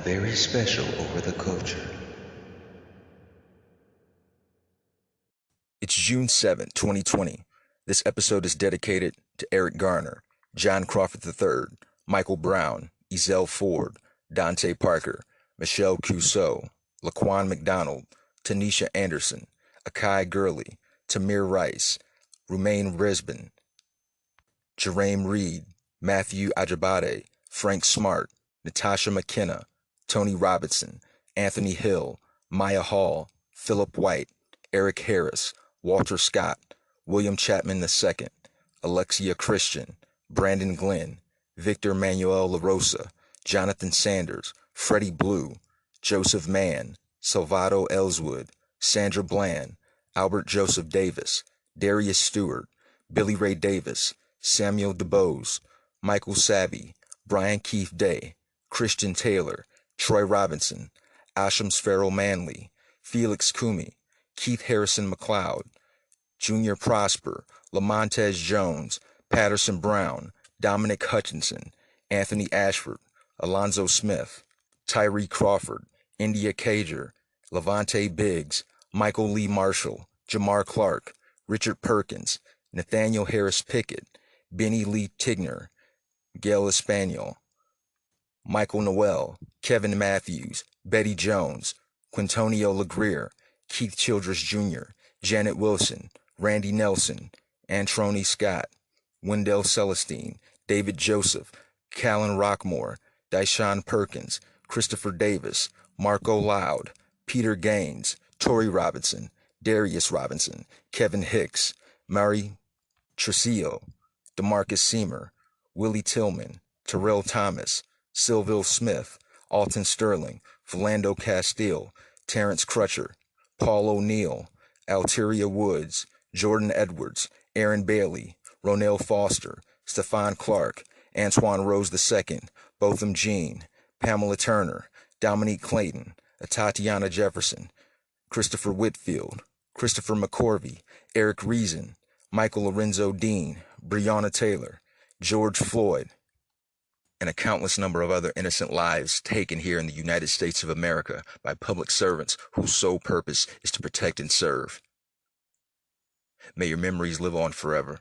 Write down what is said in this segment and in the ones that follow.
very special Over the Culture. It's June 7th, 2020. This episode is dedicated to Eric Garner, John Crawford III, Michael Brown, Ezell Ford, Dante Parker, Michelle Cusseau, Laquan McDonald, Tanisha Anderson, Akai Gurley, Tamir Rice, Rumain Brisbane, Jerame Reed, Matthew Ajabade, Frank Smart, Natasha McKenna, Tony Robinson, Anthony Hill, Maya Hall, Philip White, Eric Harris, Walter Scott, William Chapman II, Alexia Christian, Brandon Glenn, Victor Manuel LaRosa, Jonathan Sanders, Freddie Blue, Joseph Mann, Salvado Ellswood, Sandra Bland, Albert Joseph Davis, Darius Stewart, Billy Ray Davis, Samuel DeBose, Michael Savvy, Brian Keith Day, Christian Taylor, Troy Robinson, Asham Sparrow Manley, Felix Kumi, Keith Harrison McLeod, Junior Prosper, Lamontez Jones, Patterson Brown, Dominic Hutchinson, Anthony Ashford, Alonzo Smith, Tyree Crawford, India Cager, Levante Biggs, Michael Lee Marshall, Jamar Clark, Richard Perkins, Nathaniel Harris Pickett, Benny Lee Tigner, Gail Espanol, Michael Noel, Kevin Matthews, Betty Jones, Quintonio LeGrier, Keith Childress Jr., Janet Wilson, Randy Nelson, Antroni Scott, Wendell Celestine, David Joseph, Callan Rockmore, Dyshawn Perkins, Christopher Davis, Marco Loud, Peter Gaines, Tori Robinson, Darius Robinson, Kevin Hicks, Murray Tresillo, DeMarcus Seamer, Willie Tillman, Terrell Thomas, Sylville Smith, Alton Sterling, Philando Castile, Terrence Crutcher, Paul O'Neill, Alteria Woods, Jordan Edwards, Aaron Bailey, Ronell Foster, Stephon Clark, Antoine Rose II, Botham Jean, Pamela Turner, Dominique Clayton, Tatiana Jefferson, Christopher Whitfield, Christopher McCorvey, Eric Reason, Michael Lorenzo Dean, Breonna Taylor, George Floyd, and a countless number of other innocent lives taken here in the United States of America by public servants whose sole purpose is to protect and serve. May your memories live on forever.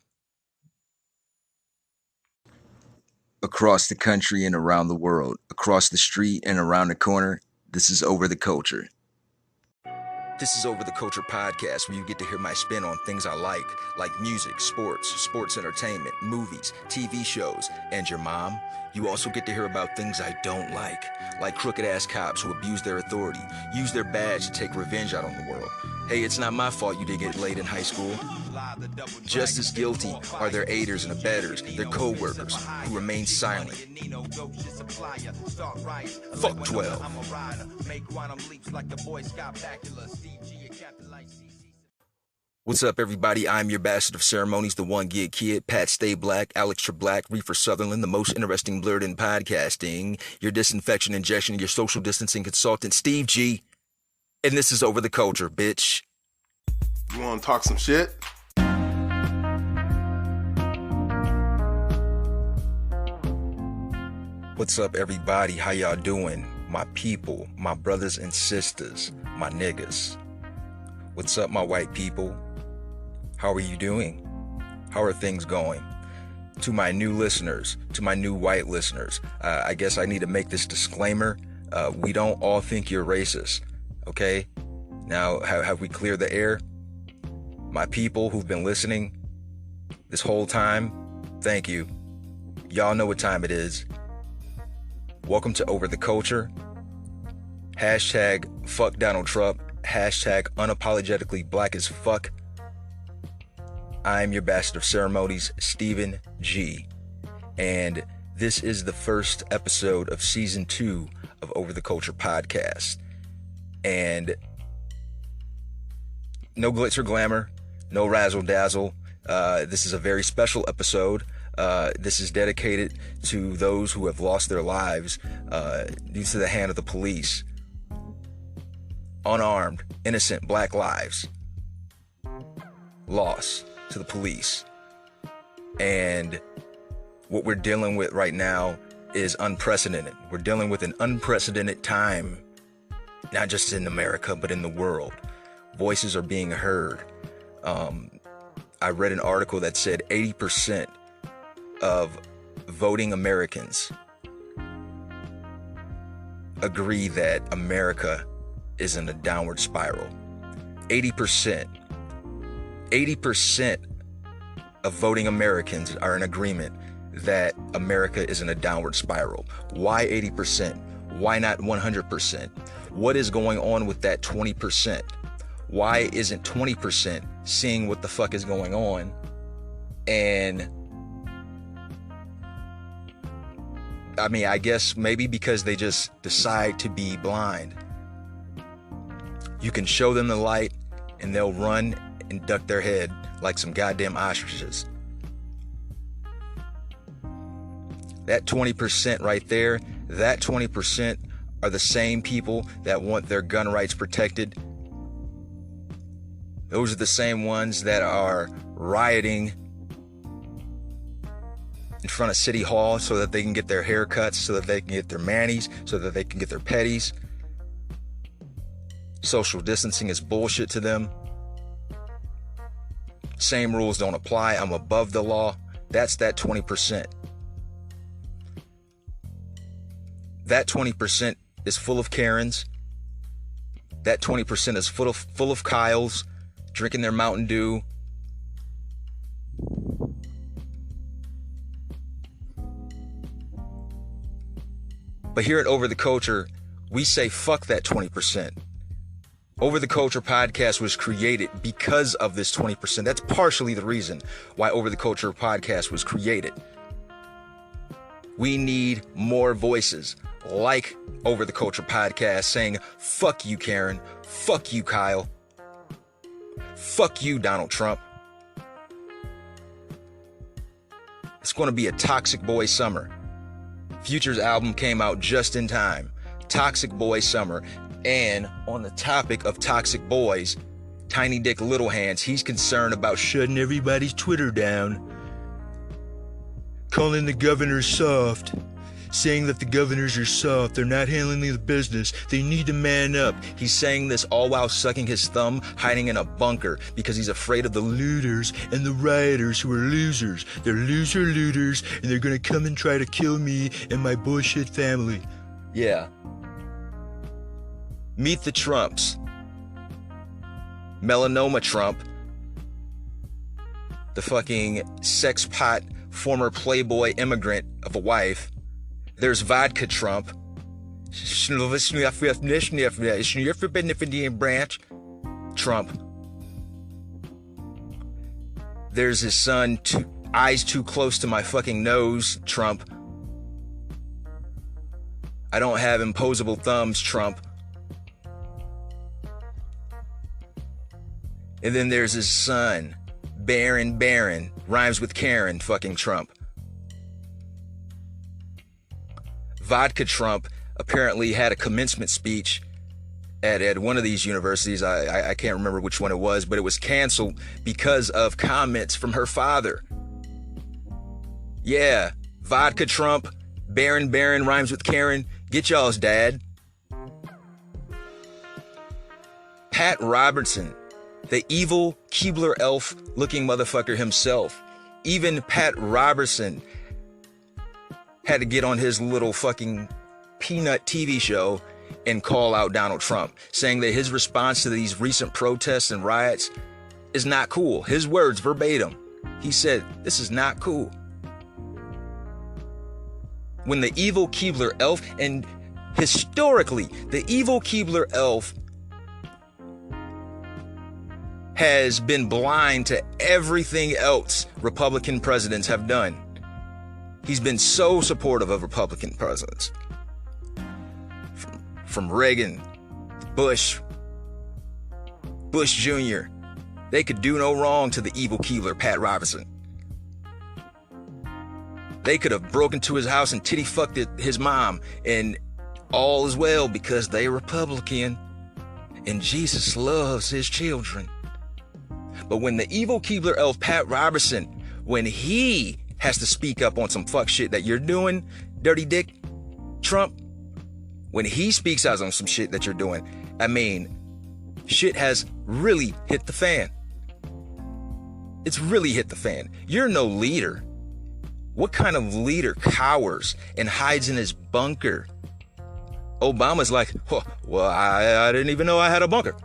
Across the country and around the world, across the street and around the corner, this is Over the Culture. This is Over the Culture podcast, where you get to hear my spin on things I like music, sports entertainment, movies, TV shows, and your mom. You also get to hear about things I don't like crooked-ass cops who abuse their authority, use their badge to take revenge out on the world. Hey, it's not my fault you didn't get laid in high school. Just as guilty are their aiders and abettors, their co-workers, who remain silent. Fuck 12. What's up, everybody? I'm your bastard of ceremonies, the one gig kid, Pat Stay Black, Alex Treblack, Reefer Sutherland, the most interesting blurred in podcasting, your disinfection injection, your social distancing consultant, Steve G. And this is Over the Culture, bitch. You want to talk some shit? What's up, everybody? How y'all doing? My people, my brothers and sisters, my niggas. What's up, my white people? How are you doing? How are things going? To my new listeners, to my new white listeners, I guess I need to make this disclaimer. We don't all think you're racist, okay? Now, have we cleared the air? My people who've been listening this whole time, thank you. Y'all know what time it is. Welcome to Over the Culture. Hashtag fuck Donald Trump. Hashtag unapologetically black as fuck. I'm your bastard of ceremonies, Stephen G. And this is the first episode of season 2 of Over the Culture podcast. And no glitz or glamour, no razzle dazzle. This is a very special episode. This is dedicated to those who have lost their lives due to the hand of the police. Unarmed, innocent black lives lost to the police. And what we're dealing with right now is unprecedented. We're dealing with an unprecedented time, not just in America, but in the world. Voices are being heard. I read an article that said 80% of voting Americans agree that America is in a downward spiral. 80% of voting Americans are in agreement that America is in a downward spiral. Why 80%? Why not 100%? What is going on with that 20%? Why isn't 20% seeing what the fuck is going on? And I mean, I guess maybe because they just decide to be blind. You can show them the light and they'll run and duck their head like some goddamn ostriches. That 20% right there, that 20% are the same people that want their gun rights protected. Those are the same ones that are rioting in front of City Hall so that they can get their haircuts, so that they can get their manis, so that they can get their petties. Social distancing is bullshit to them. Same rules don't apply. I'm above the law. That's that 20%. That 20% is full of Karens. That 20% is full of Kyles drinking their Mountain Dew. But here at Over the Culture, we say fuck that 20%. Over the Culture podcast was created because of this 20%. That's partially the reason why Over the Culture podcast was created. We need more voices like Over the Culture podcast saying, fuck you, Karen. Fuck you, Kyle. Fuck you, Donald Trump. It's going to be a toxic boy summer. Future's album came out just in time. Toxic Boy Summer. And on the topic of toxic boys, Tiny Dick Little Hands, he's concerned about shutting everybody's Twitter down. Calling the governors soft. Saying that the governors are soft. They're not handling the business. They need to man up. He's saying this all while sucking his thumb, hiding in a bunker because he's afraid of the looters and the rioters who are losers. They're looters, and they're gonna come and try to kill me and my bullshit family. Yeah. Meet the Trumps. Melanoma Trump. The fucking sex pot former Playboy immigrant of a wife. There's Vodka Trump. Branch Trump. There's his son, eyes too close to my fucking nose, Trump. I don't have imposable thumbs, Trump. And then there's his son, Barron, rhymes with Karen, fucking Trump. Vodka Trump apparently had a commencement speech at one of these universities. I can't remember which one it was, but it was canceled because of comments from her father. Yeah, Vodka Trump, Barron rhymes with Karen. Get y'all's dad. Pat Robertson, the evil Keebler elf looking motherfucker himself. Even Pat Robertson had to get on his little fucking peanut TV show and call out Donald Trump, saying that his response to these recent protests and riots is not cool. His words verbatim. He said, this is not cool. When the evil Keebler elf, and historically, the evil Keebler elf has been blind to everything else Republican presidents have done. He's been so supportive of Republican presidents. From Reagan, Bush Jr. They could do no wrong to the evil Keebler, Pat Robertson. They could have broken to his house and titty fucked his mom, and all is well because they're Republican and Jesus loves his children. But when the evil Keebler elf, Pat Robertson, when he has to speak up on some fuck shit that you're doing, dirty dick, Trump, when he speaks out on some shit that you're doing, I mean, shit has really hit the fan. It's really hit the fan. You're no leader. What kind of leader cowers and hides in his bunker? Obama's like, oh, well, I didn't even know I had a bunker.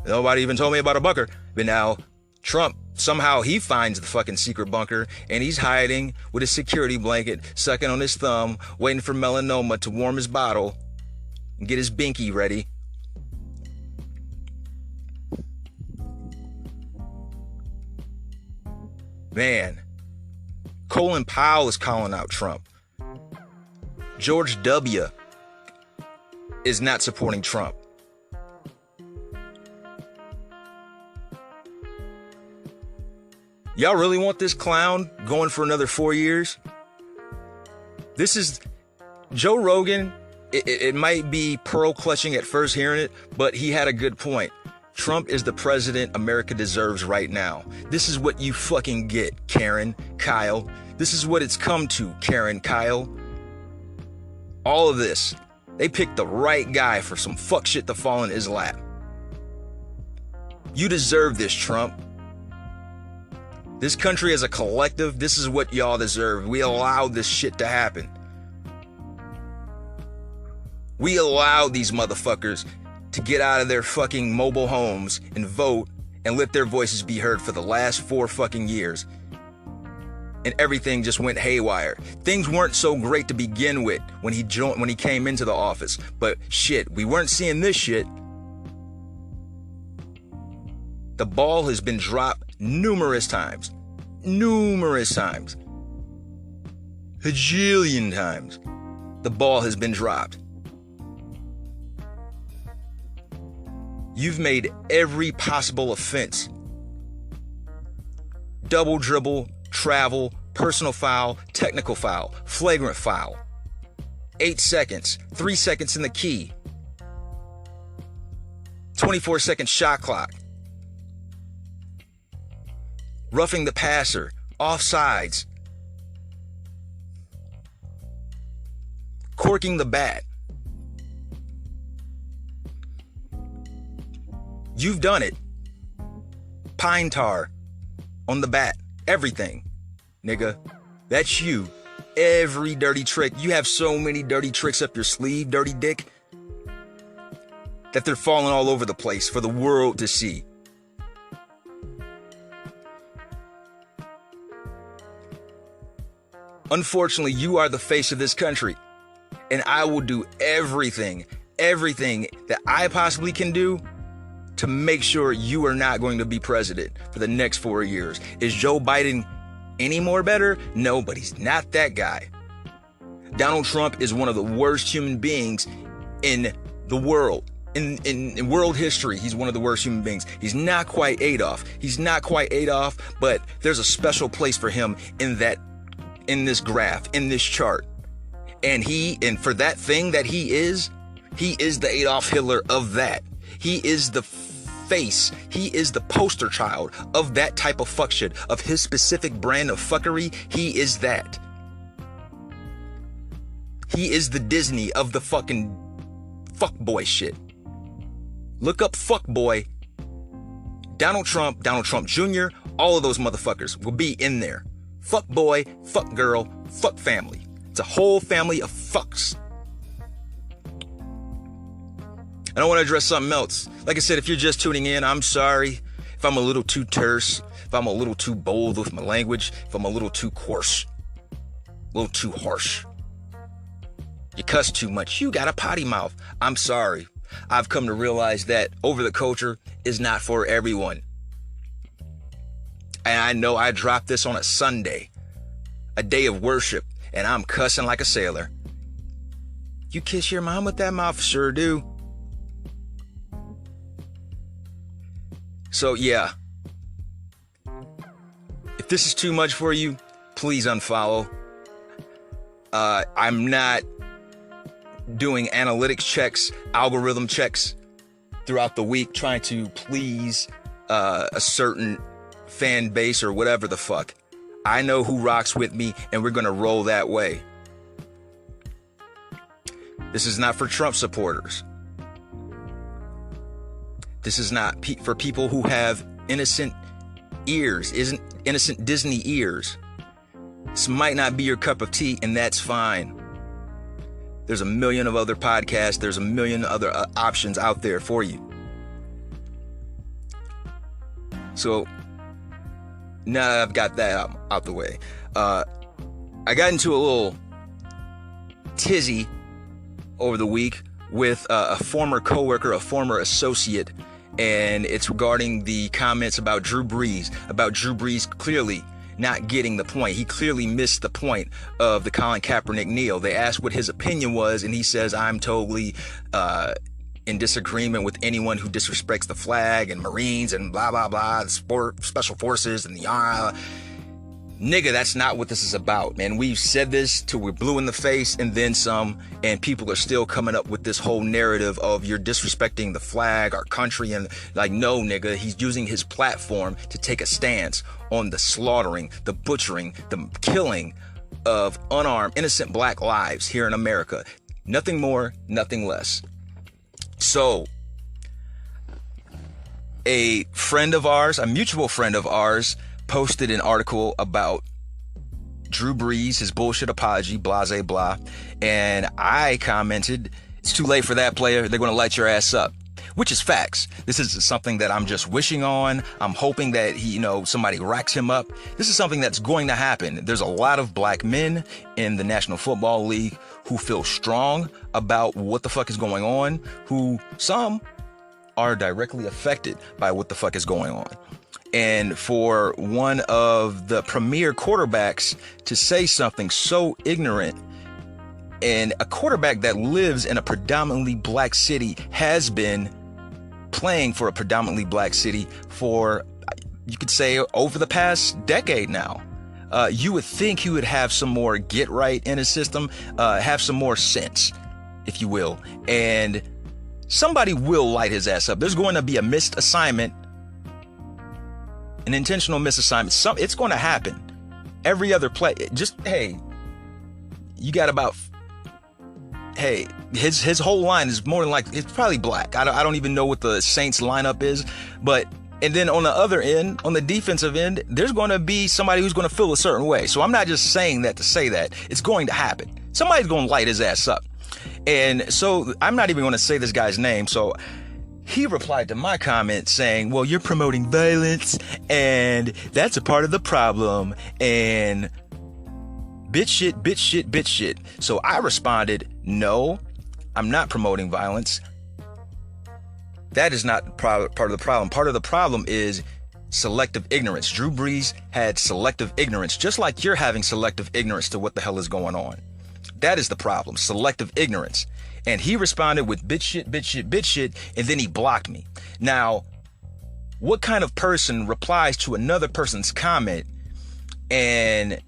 Nobody even told me about a bunker. But now Trump, somehow he finds the fucking secret bunker and he's hiding with his security blanket, sucking on his thumb, waiting for melanoma to warm his bottle and get his binky ready. Man, Colin Powell is calling out Trump. George W. is not supporting Trump. Y'all really want this clown going for another 4 years? This is Joe Rogan. It might be pearl clutching at first hearing it, but he had a good point. Trump is the president America deserves right now. This is what you fucking get, Karen, Kyle. This is what it's come to, Karen, Kyle. All of this. They picked the right guy for some fuck shit to fall in his lap. You deserve this, Trump. This country as a collective, this is what y'all deserve. We allowed this shit to happen. We allowed these motherfuckers to get out of their fucking mobile homes and vote and let their voices be heard for the last 4 fucking years. And everything just went haywire. Things weren't so great to begin with when he came into the office. But shit, we weren't seeing this shit. The ball has been dropped numerous times. Numerous times. A jillion times. The ball has been dropped. You've made every possible offense. Double dribble, travel, personal foul, technical foul, flagrant foul. 8 seconds, 3 seconds in the key. 24-second shot clock. Roughing the passer, offsides. Corking the bat. You've done it. Pine tar on the bat. Everything. Nigga. That's you. Every dirty trick. You have so many dirty tricks up your sleeve, dirty dick, that they're falling all over the place for the world to see. Unfortunately, you are the face of this country. And I will do everything that I possibly can do to make sure you are not going to be president for the next 4 years. Is Joe Biden any more better? No, but he's not that guy. Donald Trump is one of the worst human beings in the world. In world history, he's one of the worst human beings. He's not quite Adolf. But there's a special place for him in this graph, in this chart. And for that thing that he is the Adolf Hitler of that. He is the face. He is the poster child of that type of fuck shit, of his specific brand of fuckery. He is that. He is the Disney of the fucking fuckboy shit. Look up fuckboy. Donald Trump Jr., all of those motherfuckers will be in there. Fuck boy, fuck girl, fuck family. It's a whole family of fucks. And I want to address something else. Like I said, if you're just tuning in, I'm sorry if I'm a little too terse, if I'm a little too bold with my language, if I'm a little too coarse, a little too harsh. You cuss too much. You got a potty mouth. I'm sorry. I've come to realize that Over the Culture is not for everyone. And I know I dropped this on a Sunday, a day of worship, and I'm cussing like a sailor. You kiss your mom with that mouth? Sure do. So yeah, if this is too much for you, please unfollow. I'm not doing analytics checks, algorithm checks throughout the week, trying to please a certain fan base or whatever the fuck. I know who rocks with me, and we're going to roll that way. This is not for Trump supporters. This is not for people who have innocent ears, innocent Disney ears. This might not be your cup of tea, and that's fine. There's a million of other podcasts. There's a million other options out there for you. So now that I've got that out the way, I got into a little tizzy over the week with a former coworker, a former associate, and it's regarding the comments about Drew Brees clearly not getting the point. He clearly missed the point of the Colin Kaepernick kneel. They asked what his opinion was, and he says, I'm totally in disagreement with anyone who disrespects the flag and Marines and blah, blah, blah, the special forces and the nigga, that's not what this is about, man. We've said this till we're blue in the face and then some, and people are still coming up with this whole narrative of you're disrespecting the flag, our country, and like, no, nigga, he's using his platform to take a stance on the slaughtering, the butchering, the killing of unarmed, innocent black lives here in America. Nothing more, nothing less. So, a friend of ours, a mutual friend of ours, posted an article about Drew Brees, his bullshit apology, blase blah, and I commented, it's too late for that player, they're going to light your ass up, which is facts. This is something that I'm just wishing on. I'm hoping that somebody racks him up. This is something that's going to happen. There's a lot of black men in the National Football League who feel strong about what the fuck is going on, who some are directly affected by what the fuck is going on. And for one of the premier quarterbacks to say something so ignorant, and a quarterback that lives in a predominantly black city, has been playing for a predominantly black city for, you could say, over the past decade now. You would think he would have some more get right in his system, have some more sense, if you will. And somebody will light his ass up. There's going to be a missed assignment, an intentional misassignment. It's going to happen. Every other play, just, hey, you got about, hey, his whole line is more than likely, it's probably black. I don't even know what the Saints lineup is, but, and then on the other end, on the defensive end, there's going to be somebody who's going to feel a certain way. So I'm not just saying that to say that. It's going to happen. Somebody's going to light his ass up. And so I'm not even going to say this guy's name. So he replied to my comment saying, well, you're promoting violence and that's a part of the problem, and bitch shit, bitch shit, bitch shit. So I responded, no, I'm not promoting violence. That is not part of the problem. Part of the problem is selective ignorance. Drew Brees had selective ignorance, just like you're having selective ignorance to what the hell is going on. That is the problem, selective ignorance. And he responded with bitch shit, bitch shit, bitch shit, and then he blocked me. Now, what kind of person replies to another person's comment, and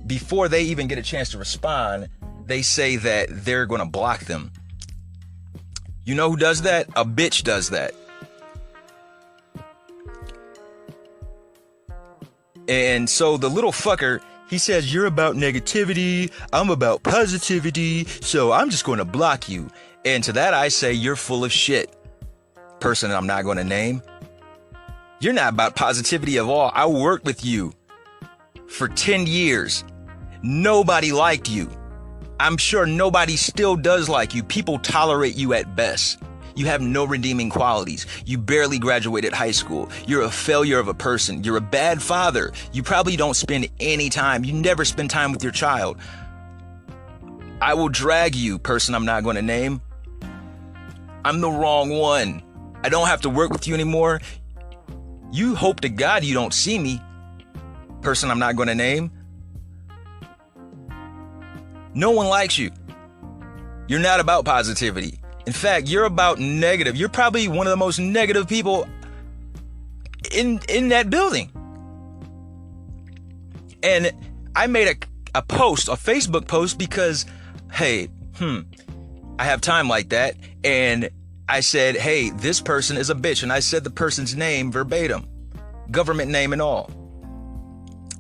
before they even get a chance to respond, they say that they're going to block them? You know who does that? A bitch does that. And so the little fucker, he says, you're about negativity, I'm about positivity, so I'm just going to block you. And to that I say, you're full of shit. Person I'm not going to name. You're not about positivity at all. I worked with you for 10 years. Nobody liked you. I'm sure nobody still does like you. People tolerate you at best. You have no redeeming qualities. You barely graduated high school. You're a failure of a person. You're a bad father. You probably don't spend any time. You never spend time with your child. I will drag you, person I'm not going to name. I'm the wrong one. I don't have to work with you anymore. You hope to God you don't see me, person I'm not going to name. No one likes you. You're not about positivity. In fact, you're about negative. You're probably one of the most negative people in that building. And I made a post, a Facebook post, because, hey, I have time like that. And I said, hey, this person is a bitch. And I said the person's name verbatim, government name and all.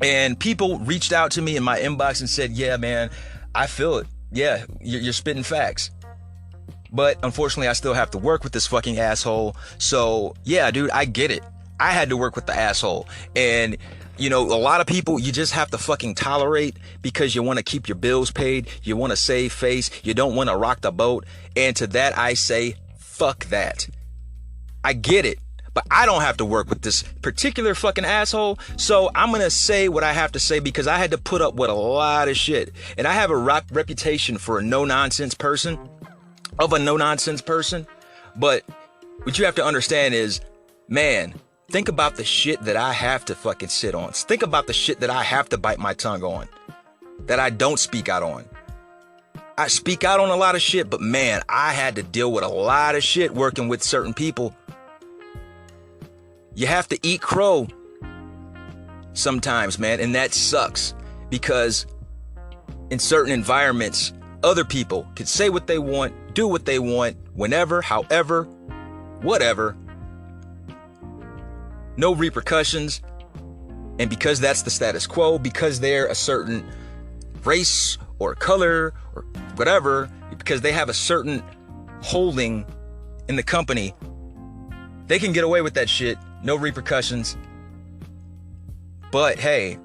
And people reached out to me in my inbox and said, yeah, man, I feel it. Yeah, you're spitting facts. But unfortunately, I still have to work with this fucking asshole. So yeah, dude, I get it. I had to work with the asshole. And you know, a lot of people you just have to fucking tolerate because you want to keep your bills paid. You want to save face. You don't want to rock the boat. And to that, I say, fuck that. I get it. But I don't have to work with this particular fucking asshole. So I'm going to say what I have to say because I had to put up with a lot of shit. And I have a reputation for a no-nonsense person. But what you have to understand is, man, think about the shit that I have to fucking sit on. Think about the shit that I have to bite my tongue on. That I don't speak out on. I speak out on a lot of shit, but man, I had to deal with a lot of shit working with certain people. You have to eat crow sometimes, man, and that sucks because in certain environments, other people can say what they want, do what they want, whenever, however, whatever. No repercussions. And because that's the status quo, because they're a certain race or color or whatever, because they have a certain holding in the company, they can get away with that shit. No repercussions. But hey,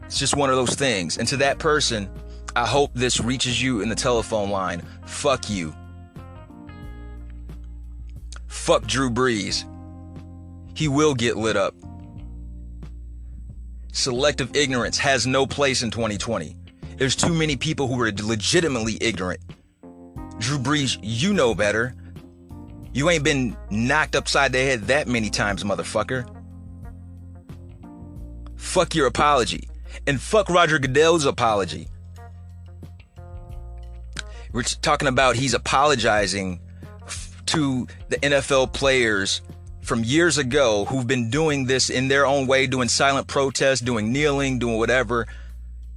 it's just one of those things. And to that person, I hope this reaches you in the telephone line. Fuck you. Fuck Drew Brees. He will get lit up. Selective ignorance has no place in 2020. There's too many people who are legitimately ignorant. Drew Brees, you know better. You ain't been knocked upside the head that many times, motherfucker. Fuck your apology. And fuck Roger Goodell's apology. We're talking about he's apologizing to the NFL players from years ago who've been doing this in their own way, doing silent protests, doing kneeling, doing whatever.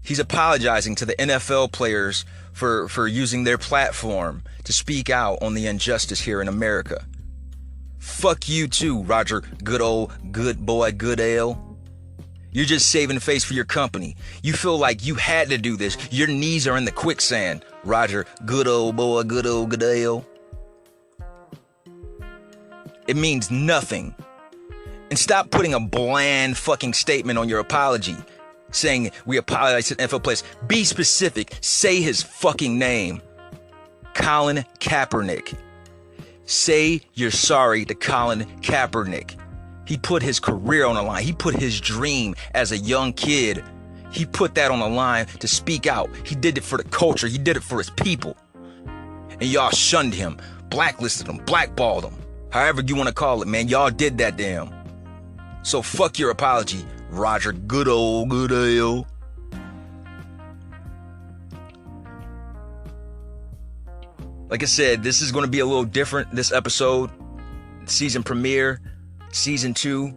He's apologizing to the NFL players for using their platform to speak out on the injustice here in America. Fuck you too, Roger good boy Goodell. You're just saving face for your company. You feel like you had to do this. Your knees are in the quicksand, Roger Goodell. It means nothing. And stop putting a bland fucking statement on your apology. Saying we apologize to NFL players. Be specific. Say his fucking name. Colin Kaepernick. Say you're sorry to Colin Kaepernick. He put his career on the line. He put his dream as a young kid. He put that on the line to speak out. He did it for the culture. He did it for his people. And y'all shunned him, blacklisted him, blackballed him. However you want to call it, man. Y'all did that to him. So fuck your apology, Roger Goodell. Like I said, this is going to be a little different this episode. Season premiere, season 2.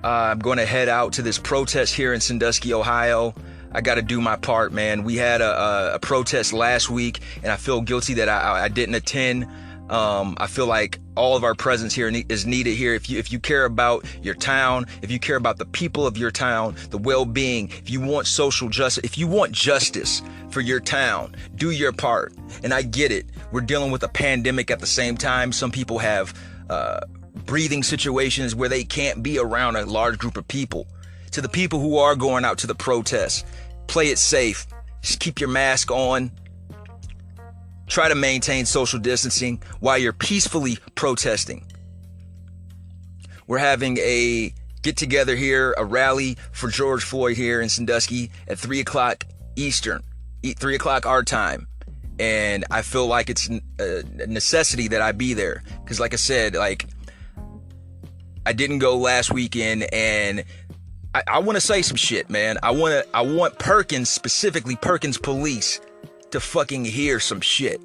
I'm going to head out to this protest here in Sandusky, Ohio. I got to do my part, man. We had a protest last week, and I feel guilty that I didn't attend. I feel like all of our presence here is needed here. If you care about your town, if you care about the people of your town, the well-being, if you want social justice, if you want justice for your town, do your part. And I get it. We're dealing with a pandemic at the same time. Some people have breathing situations where they can't be around a large group of people. To the people who are going out to the protests, play it safe. Just keep your mask on. Try to maintain social distancing while you're peacefully protesting. We're having a get-together here, a rally for George Floyd here in Sandusky at 3 o'clock Eastern, 3 o'clock our time. And I feel like it's a necessity that I be there. Because like I said, like, I didn't go last weekend, and I want to say some shit, man. I want Perkins, specifically Perkins Police, to fucking hear some shit.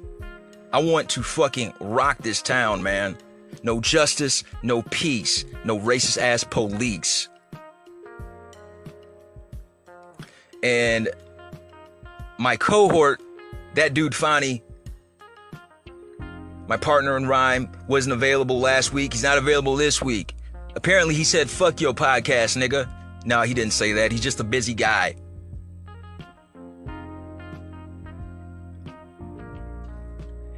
I want to fucking rock this town, man. No justice, no peace, no racist ass police. And my cohort, that dude Fonny, my partner in rhyme, wasn't available last week. He's not available this week. Apparently he said, fuck your podcast, nigga. No, he didn't say that. He's just a busy guy.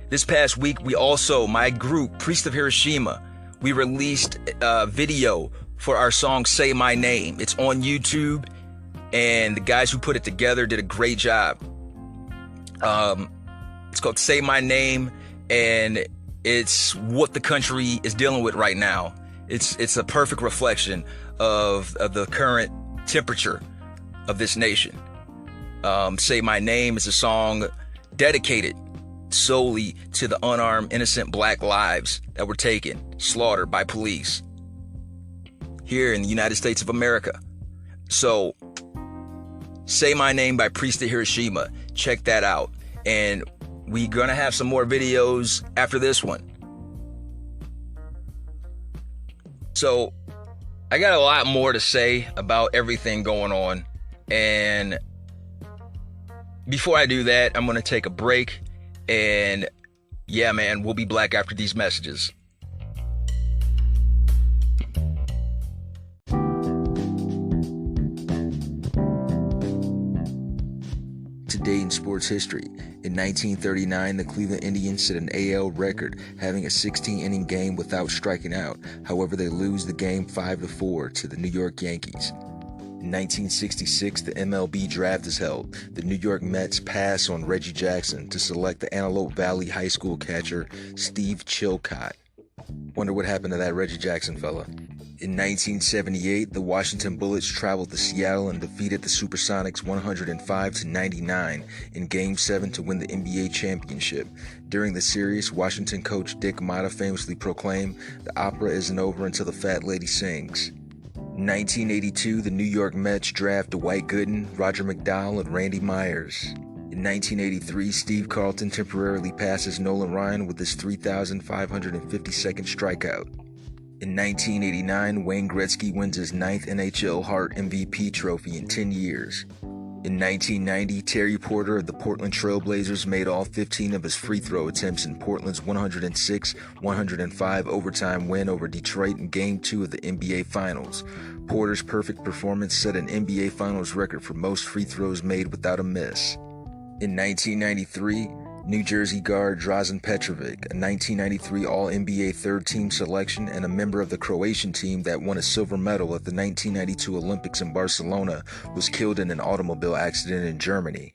This past week, my group, Priest of Hiroshima, we released a video for our song Say My Name. It's on YouTube, and the guys who put it together did a great job. It's called Say My Name, and it's what the country is dealing with right now. It's a perfect reflection of the current temperature of this nation. Say My Name is a song dedicated solely to the unarmed, innocent black lives that were taken, slaughtered by police here in the United States of America. So, Say My Name by Priest of Hiroshima. Check that out. And we're going to have some more videos after this one. So, I got a lot more to say about everything going on. And before I do that, I'm going to take a break. And yeah, man, we'll be back after these messages. Today in sports history. In 1939, the Cleveland Indians set an AL record, having a 16-inning game without striking out. However, they lose the game 5-4 to the New York Yankees. In 1966, the MLB draft is held. The New York Mets pass on Reggie Jackson to select the Antelope Valley High School catcher Steve Chilcott. Wonder what happened to that Reggie Jackson fella. In 1978, the Washington Bullets traveled to Seattle and defeated the Supersonics 105-99 in Game 7 to win the NBA championship. During the series, Washington coach Dick Motta famously proclaimed, "The opera isn't over until the fat lady sings." In 1982, the New York Mets draft Dwight Gooden, Roger McDowell, and Randy Myers. In 1983, Steve Carlton temporarily passes Nolan Ryan with his 3,552nd strikeout. In 1989, Wayne Gretzky wins his 9th NHL Hart MVP trophy in 10 years. In 1990, Terry Porter of the Portland Trail Blazers made all 15 of his free throw attempts in Portland's 106-105 overtime win over Detroit in Game 2 of the NBA Finals. Porter's perfect performance set an NBA Finals record for most free throws made without a miss. In 1993, New Jersey guard Drazen Petrovic, a 1993 All-NBA third-team selection and a member of the Croatian team that won a silver medal at the 1992 Olympics in Barcelona, was killed in an automobile accident in Germany.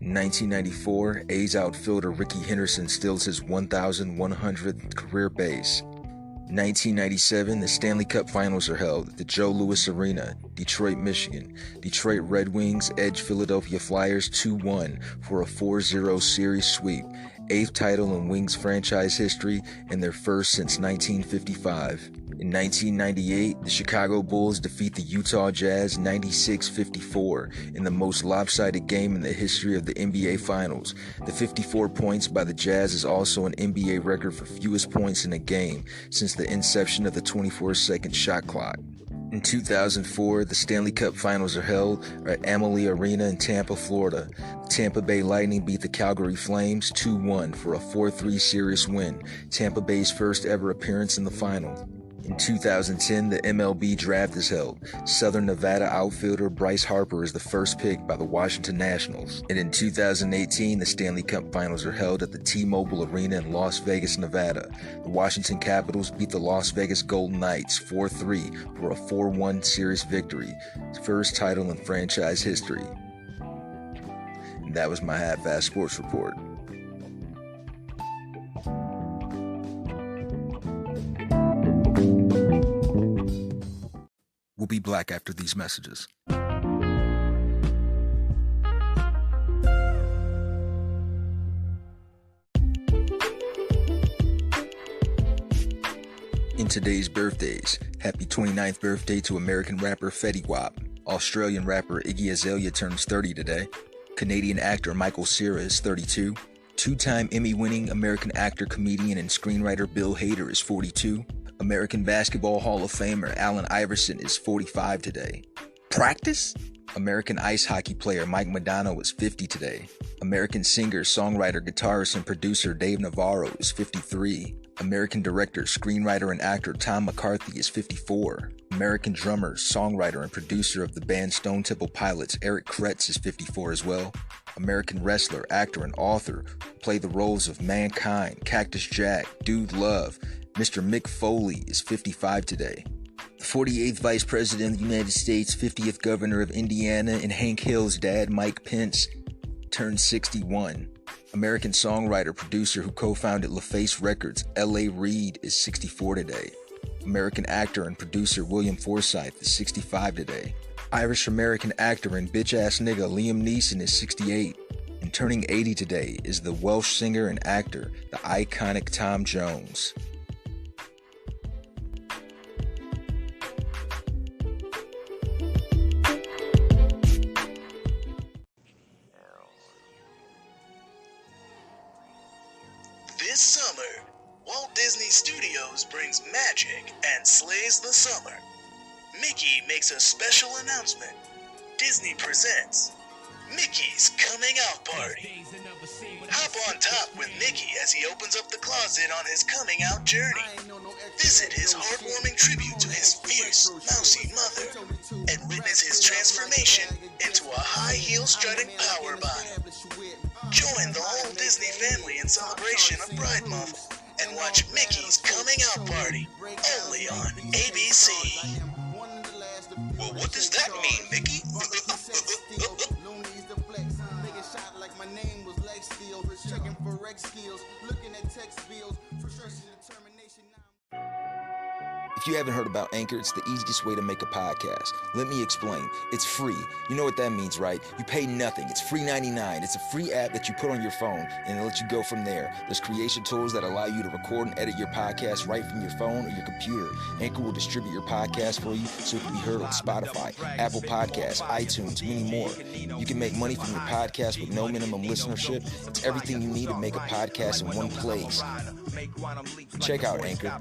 In 1994, A's outfielder Rickey Henderson steals his 1,100th career base. In 1997, the Stanley Cup Finals are held at the Joe Louis Arena, Detroit, Michigan. Detroit Red Wings edge Philadelphia Flyers 2-1 for a 4-0 series sweep, 8th title in Wings franchise history and their first since 1955. In 1998, the Chicago Bulls defeat the Utah Jazz 96-54 in the most lopsided game in the history of the NBA Finals. The 54 points by the Jazz is also an NBA record for fewest points in a game since the inception of the 24-second shot clock. In 2004, the Stanley Cup Finals are held at Amalie Arena in Tampa, Florida. The Tampa Bay Lightning beat the Calgary Flames 2-1 for a 4-3 series win, Tampa Bay's first ever appearance in the final. In 2010, the MLB draft is held. Southern Nevada outfielder Bryce Harper is the first pick by the Washington Nationals. And in 2018, the Stanley Cup Finals are held at the T-Mobile Arena in Las Vegas, Nevada. The Washington Capitals beat the Las Vegas Golden Knights 4-3 for a 4-1 series victory, first title in franchise history. And that was my half-ass sports report. We'll be back after these messages. In today's birthdays, happy 29th birthday to American rapper Fetty Wap. Australian rapper Iggy Azalea turns 30 today. Canadian actor Michael Cera is 32. Two-time Emmy-winning American actor, comedian, and screenwriter Bill Hader is 42. American Basketball Hall of Famer Allen Iverson is 45 today. Practice? American ice hockey player Mike Modano is 50 today. American singer, songwriter, guitarist, and producer Dave Navarro is 53. American director, screenwriter, and actor Tom McCarthy is 54. American drummer, songwriter, and producer of the band Stone Temple Pilots, Eric Kretz, is 54 as well. American wrestler, actor, and author who played the roles of Mankind, Cactus Jack, Dude Love, Mr. Mick Foley is 55 today. The 48th Vice President of the United States, 50th Governor of Indiana, and Hank Hill's dad, Mike Pence, turned 61. American songwriter, producer who co-founded LaFace Records, L.A. Reid, is 64 today. American actor and producer William Forsythe is 65 today. Irish-American actor and bitch-ass nigga Liam Neeson is 68. And turning 80 today is the Welsh singer and actor, the iconic Tom Jones. This summer, Walt Disney Studios brings magic and slays the summer. Mickey makes a special announcement. Disney presents Mickey's Coming Out Party. Hop on top with Mickey as he opens up the closet on his coming out journey. Visit his heartwarming tribute to his fierce, mousy mother and witness his transformation into a high-heel strutting power bottom. Join the whole Disney family in celebration of Pride Month and watch Mickey's Coming Out Party, only on ABC. Well, what does that mean, Mickey? If you haven't heard about Anchor, it's the easiest way to make a podcast. Let me explain. It's free. You know what that means, right? You pay nothing. It's free 99. It's a free app that you put on your phone, and it lets you go from there. There's creation tools that allow you to record and edit your podcast right from your phone or your computer. Anchor will distribute your podcast for you so it can be heard on Spotify, Apple Podcasts, iTunes, many more. You can make money from your podcast with no minimum listenership. It's everything you need to make a podcast in one place. Check out Anchor.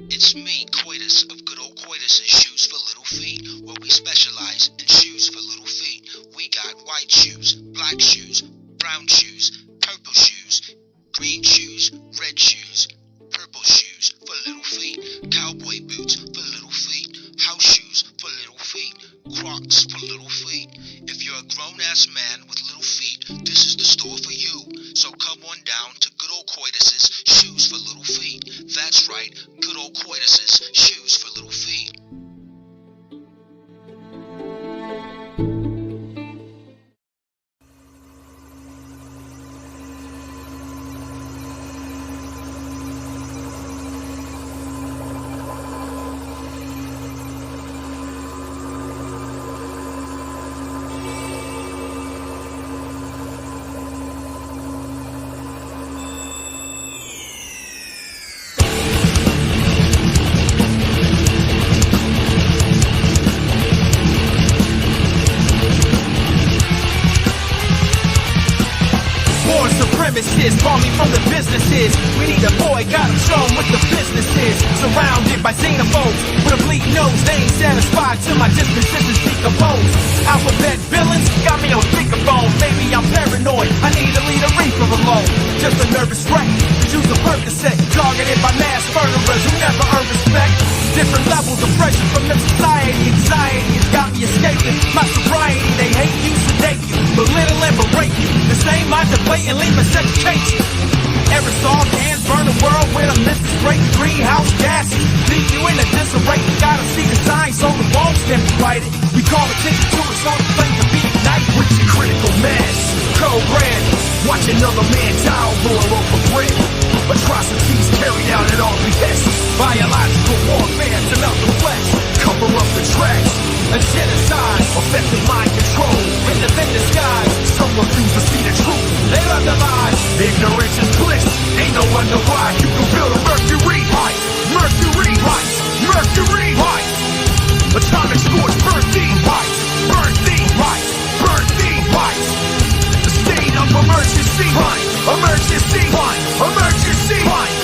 It's me, Coitus, of good old Coitus and Shoes for Little Feet, where we specialize in shoes for little feet. We got white shoes, black shoes, brown shoes, purple shoes, green shoes, red shoes, purple shoes for little feet, cowboy boots for little feet, house shoes for little feet, Crocs for little feet. If you're a grown-ass man with little feet, this is the store for you. So come on down to good old Coitus's Shoes for Little Feet. That's right, good old Coitus's Shoes for Little Feet. Call me from the businesses. We need a boy, got him shown what the business is. Surrounded by xenophobes with a bleak nose. They ain't satisfied till my dispositions decompose. Alphabet villains got me on speakerphone. Maybe I'm paranoid, I need to leave a reefer alone. Just a nervous wreck, use a Percocet. Targeted by mass murderers who never earn respect. Different levels of pressure from the society. Anxiety has got me escaping my sobriety. They hate you, sedate you, belittle and berate you. The same minds that blatantly miseducate you. Aerosol cans burn the world with a Mrs. Great. Greenhouse gases leave you in a disarray. You gotta see the signs so the walls can be righted. We call attention to it so the flame can be ignited. With your critical mass, code red. Watch another man die over a loaf of bread. Atrocities carried out at all behest. Biological warfare to melt the flesh. Cover up the tracks. A genocide, effective mind control. Written in disguise, some refuse to see the truth. They love the lies. Ignorance is bliss. Ain't no wonder why you can feel the mercury height. Mercury height. Mercury height. Atomic scorch burn these heights. Burn these heights. Burn these heights. The state of emergency height. Emergency height. Emergency height.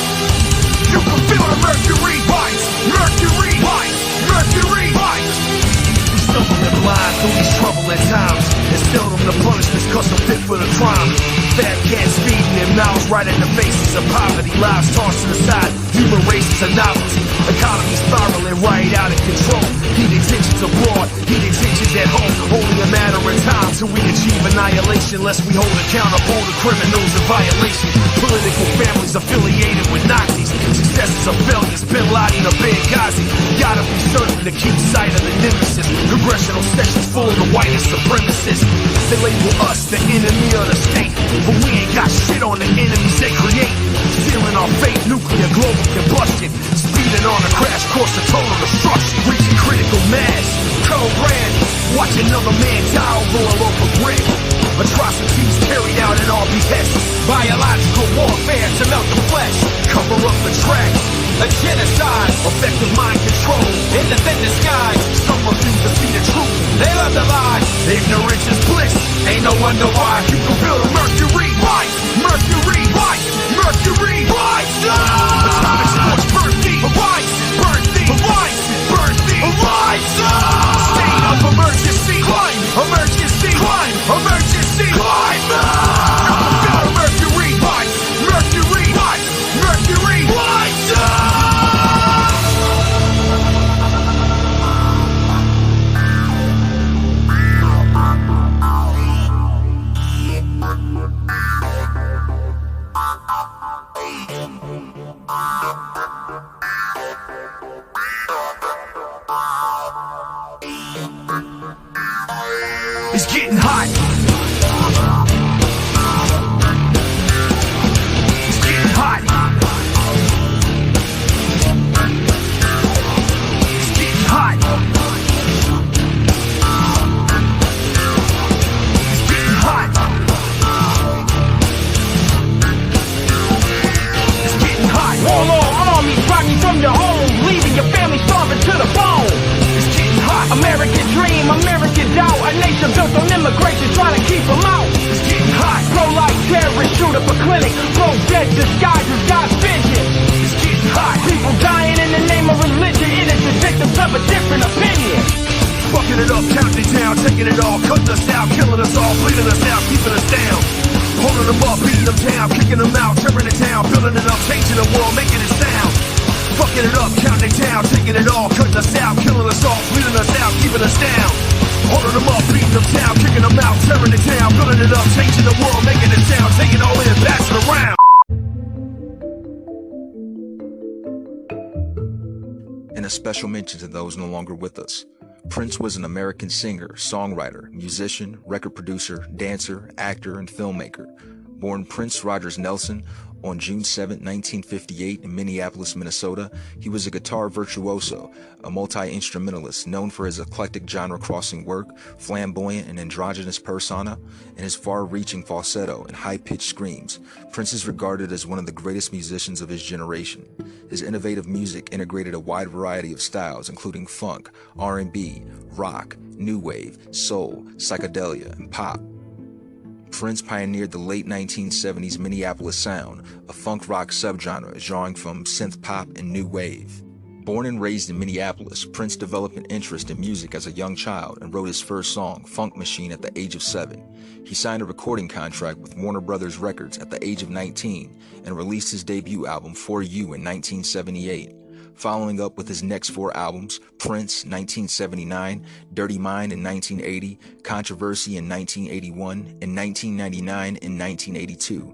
You can feel the mercury heights. Mercury height. Mercury height. fit for the crime. Fat cats feeding their mouths right in the faces of poverty. Lives tossed to the side, human race is a novelty. Economy spiraling right out of control. Heated tensions abroad, heated tensions at home. Only a matter of time till we achieve annihilation, lest we hold accountable the criminals in violation. Political families affiliated with Nazis. Successes or failures, Bin Laden or Benghazi. Gotta be certain to keep sight of the nemesis. Congressional sessions full of the whitest supremacists. They label us the enemy of the state, but we ain't got shit on the enemies they create. Sealing our fate, nuclear global combustion. Speeding on a crash course to total destruction. Reaching critical mass, cold brand. Watch another man die over a local grid. Atrocities carried out at our behest. Biological warfare to melt the flesh. Cover up the tracks. A genocide. Effective mind control. In the thin disguise. Some refuse to see the truth. They love to lie. Ignorance is bliss. Ain't no wonder why. You can feel the mercury rise. Mercury rise. Mercury rise. Atomic sports burn thee. Rise. Burn thee. Rise. Burn thee. Rise. State of emergency. Climb. Emergency. Climb. Emergency. Climb. Feel the mercury rise. Mercury rise. Mercury rise. It's getting hot. It's getting hot. It's getting hot. It's getting hot. It's getting hot. Warlord armies rocking from your home, leaving your family starving to the bone. It's getting hot. American dream, American doubt. A nation built on immigration, trying to keep them out. It's getting hot. Pro-life terrorists shoot up a clinic. Pro-dead disguised as God's vision. It's getting hot. People dying in the name of religion. Innocent victims of a different opinion. Fucking it up, counting it down, taking it all, cutting us out, killing us all, bleeding us out, keeping us down. Holding them up, beating them down, kicking them out, tearing it down, building it up, changing the world, making it sound. Fucking it up, counting it down, taking it all, cutting us out, killing us all, bleeding us out, keeping us down. Holding them up, beating them down, kicking them out, tearing it down, building it up, changing the world, making it sound, taking it all in, passing it around. And a special mention to those no longer with us. Prince was an American singer, songwriter, musician, record producer, dancer, actor, and filmmaker. Born Prince Rogers Nelson on June 7, 1958 in Minneapolis, Minnesota, he was a guitar virtuoso, a multi-instrumentalist known for his eclectic genre-crossing work, flamboyant and androgynous persona, and his far-reaching falsetto and high-pitched screams. Prince is regarded as one of the greatest musicians of his generation. His innovative music integrated a wide variety of styles, including funk, R&B, rock, new wave, soul, psychedelia, and pop. Prince pioneered the late 1970s Minneapolis sound, a funk rock subgenre drawing from synth pop and new wave. Born and raised in Minneapolis, Prince developed an interest in music as a young child and wrote his first song, Funk Machine, at the age of 7. He signed a recording contract with Warner Brothers Records at the age of 19 and released his debut album, For You, in 1978. Following up with his next 4 albums, Prince, 1979, Dirty Mind in 1980, Controversy in 1981, and 1999 and 1982.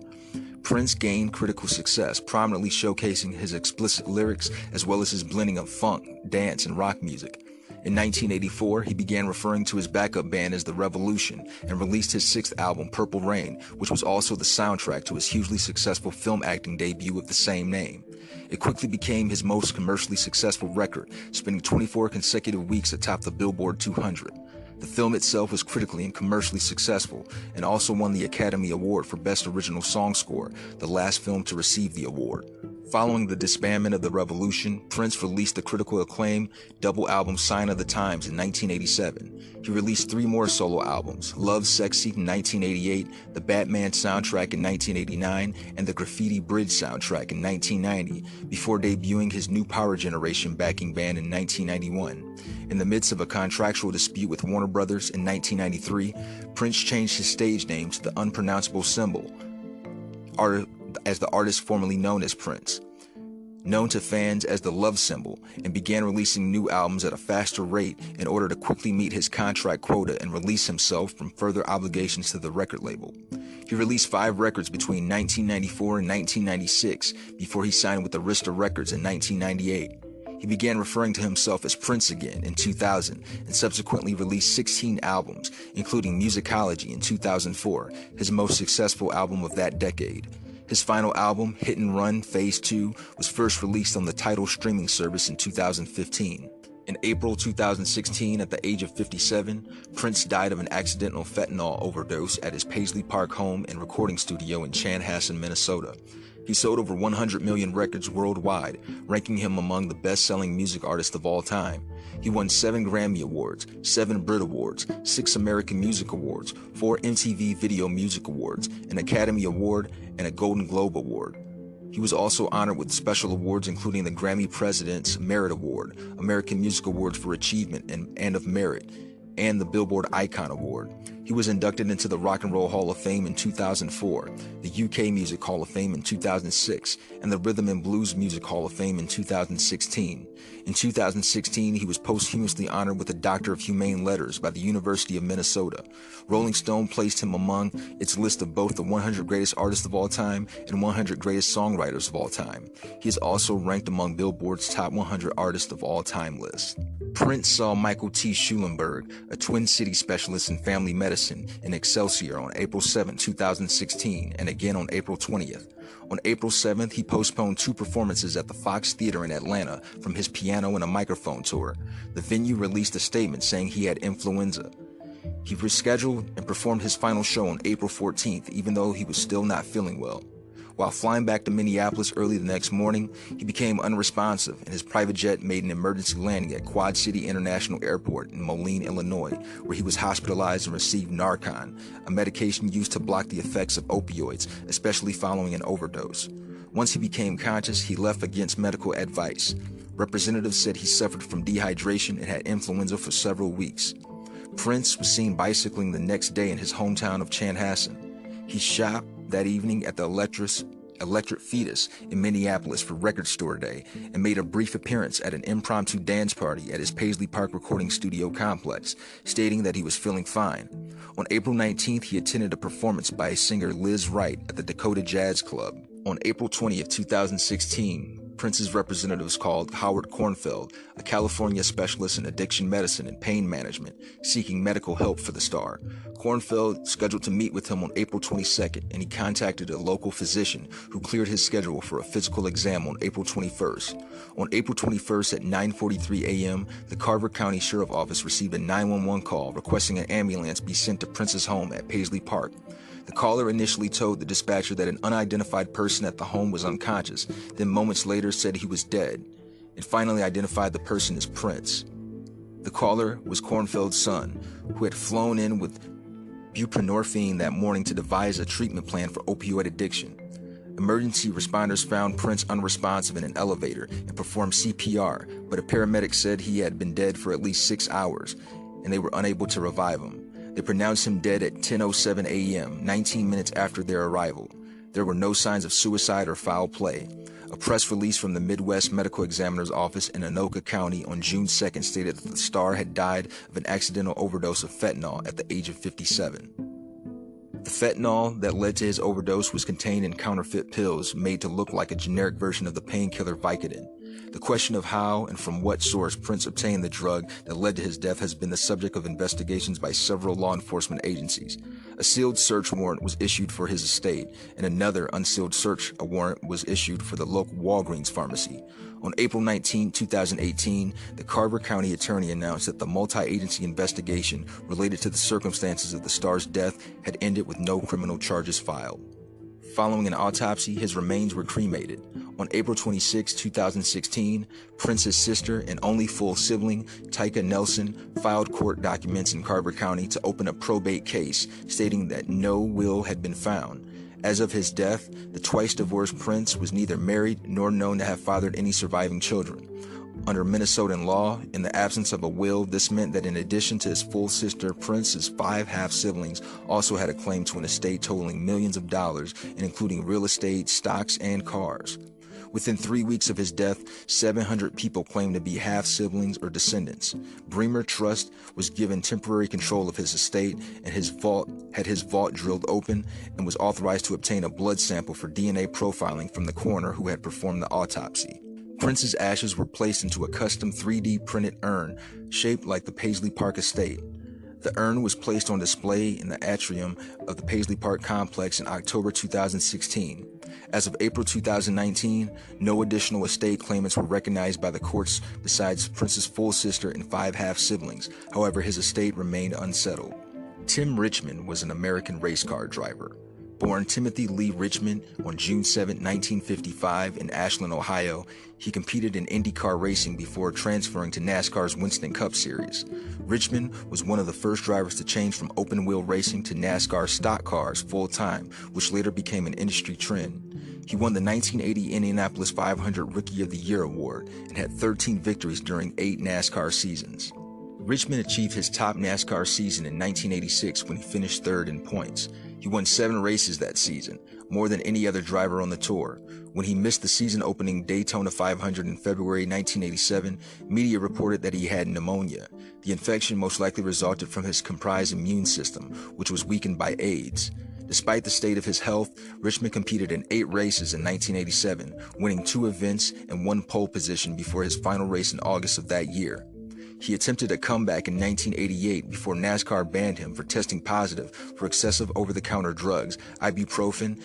Prince gained critical success, prominently showcasing his explicit lyrics as well as his blending of funk, dance, and rock music. In 1984, he began referring to his backup band as The Revolution and released his 6th album, Purple Rain, which was also the soundtrack to his hugely successful film acting debut of the same name. It quickly became his most commercially successful record, spending 24 consecutive weeks atop the Billboard 200. The film itself was critically and commercially successful and also won the Academy Award for Best Original Song Score, the last film to receive the award. Following the disbandment of the Revolution, Prince released the critical acclaim double album Sign of the Times in 1987. He released 3 more solo albums, Love Sexy in 1988, the Batman soundtrack in 1989, and the Graffiti Bridge soundtrack in 1990, before debuting his new Power Generation backing band in 1991. In the midst of a contractual dispute with Warner Brothers in 1993, Prince changed his stage name to the unpronounceable Symbol, as the artist formerly known as Prince, known to fans as the Love Symbol, and began releasing new albums at a faster rate in order to quickly meet his contract quota and release himself from further obligations to the record label. He released 5 records between 1994 and 1996 before he signed with Arista Records in 1998. He began referring to himself as Prince again in 2000 and subsequently released 16 albums, including Musicology in 2004, his most successful album of that decade. His final album, Hit and Run Phase 2, was first released on the Tidal streaming service in 2015. In April 2016, at the age of 57, Prince died of an accidental fentanyl overdose at his Paisley Park home and recording studio in Chanhassen, Minnesota. He sold over 100 million records worldwide, ranking him among the best-selling music artists of all time. He won 7 Grammy Awards, 7 Brit Awards, 6 American Music Awards, 4 MTV Video Music Awards, an Academy Award, and a Golden Globe Award. He was also honored with special awards including the Grammy President's Merit Award, American Music Awards for Achievement and of Merit, and the Billboard Icon Award. He was inducted into the Rock and Roll Hall of Fame in 2004, the UK Music Hall of Fame in 2006, and the Rhythm and Blues Music Hall of Fame in 2016. In 2016, he was posthumously honored with the Doctor of Humane Letters by the University of Minnesota. Rolling Stone placed him among its list of both the 100 greatest artists of all time and 100 greatest songwriters of all time. He is also ranked among Billboard's top 100 artists of all time list. Prince saw Michael T. Schulenberg, a Twin Cities specialist in family medicine, in Excelsior on April 7, 2016, and again on April 20th. On April 7th, he postponed 2 performances at the Fox Theater in Atlanta from his piano and a microphone tour. The venue released a statement saying he had influenza. He rescheduled and performed his final show on April 14th, even though he was still not feeling well. While flying back to Minneapolis early the next morning, he became unresponsive and his private jet made an emergency landing at Quad City International Airport in Moline, Illinois, where he was hospitalized and received Narcan, a medication used to block the effects of opioids, especially following an overdose. Once he became conscious, he left against medical advice. Representatives said he suffered from dehydration and had influenza for several weeks. Prince was seen bicycling the next day in his hometown of Chanhassen. He shopped that evening at the Electric Fetus in Minneapolis for Record Store Day and made a brief appearance at an impromptu dance party at his Paisley Park recording studio complex, stating that he was feeling fine. On April 19th, he attended a performance by singer Liz Wright at the Dakota Jazz Club. On April 20th, 2016, Prince's representatives called Howard Kornfeld, a California specialist in addiction medicine and pain management, seeking medical help for the star. Kornfeld scheduled to meet with him on April 22nd, and he contacted a local physician who cleared his schedule for a physical exam on April 21st. On April 21st at 9:43 a.m., the Carver County Sheriff Office received a 911 call requesting an ambulance be sent to Prince's home at Paisley Park. The caller initially told the dispatcher that an unidentified person at the home was unconscious, then moments later said he was dead, and finally identified the person as Prince. The caller was Kornfeld's son, who had flown in with buprenorphine that morning to devise a treatment plan for opioid addiction. Emergency responders found Prince unresponsive in an elevator and performed CPR, but a paramedic said he had been dead for at least 6 hours, and they were unable to revive him. They pronounced him dead at 10:07 a.m., 19 minutes after their arrival. There were no signs of suicide or foul play. A press release from the Midwest Medical Examiner's Office in Anoka County on June 2nd stated that the star had died of an accidental overdose of fentanyl at the age of 57. The fentanyl that led to his overdose was contained in counterfeit pills made to look like a generic version of the painkiller Vicodin. The question of how and from what source Prince obtained the drug that led to his death has been the subject of investigations by several law enforcement agencies. A sealed search warrant was issued for his estate, and another unsealed search warrant was issued for the local Walgreens pharmacy. On April 19, 2018, the Carver County attorney announced that the multi-agency investigation related to the circumstances of the star's death had ended with no criminal charges filed. Following an autopsy, his remains were cremated. On April 26, 2016, Prince's sister and only full sibling, Tyka Nelson, filed court documents in Carver County to open a probate case stating that no will had been found. As of his death, the twice-divorced Prince was neither married nor known to have fathered any surviving children. Under Minnesotan law, in the absence of a will, this meant that in addition to his full sister, Prince's 5 half-siblings also had a claim to an estate totaling millions of dollars and including real estate, stocks, and cars. Within 3 weeks of his death, 700 people claimed to be half-siblings or descendants. Bremer Trust was given temporary control of his estate and had his vault drilled open and was authorized to obtain a blood sample for DNA profiling from the coroner who had performed the autopsy. Prince's ashes were placed into a custom 3D printed urn shaped like the Paisley Park estate. The urn was placed on display in the atrium of the Paisley Park complex in October 2016. As of April 2019, no additional estate claimants were recognized by the courts besides Prince's full sister and 5 half-siblings. However, his estate remained unsettled. Tim Richmond was an American race car driver. Born Timothy Lee Richmond on June 7, 1955 in Ashland, Ohio, he competed in IndyCar racing before transferring to NASCAR's Winston Cup Series. Richmond was one of the first drivers to change from open-wheel racing to NASCAR stock cars full-time, which later became an industry trend. He won the 1980 Indianapolis 500 Rookie of the Year award and had 13 victories during 8 NASCAR seasons. Richmond achieved his top NASCAR season in 1986 when he finished 3rd in points. He won 7 races that season, more than any other driver on the tour. When he missed the season-opening Daytona 500 in February 1987, media reported that he had pneumonia. The infection most likely resulted from his compromised immune system, which was weakened by AIDS. Despite the state of his health, Richmond competed in 8 races in 1987, winning 2 events and 1 pole position before his final race in August of that year. He attempted a comeback in 1988 before NASCAR banned him for testing positive for excessive over-the-counter drugs, ibuprofen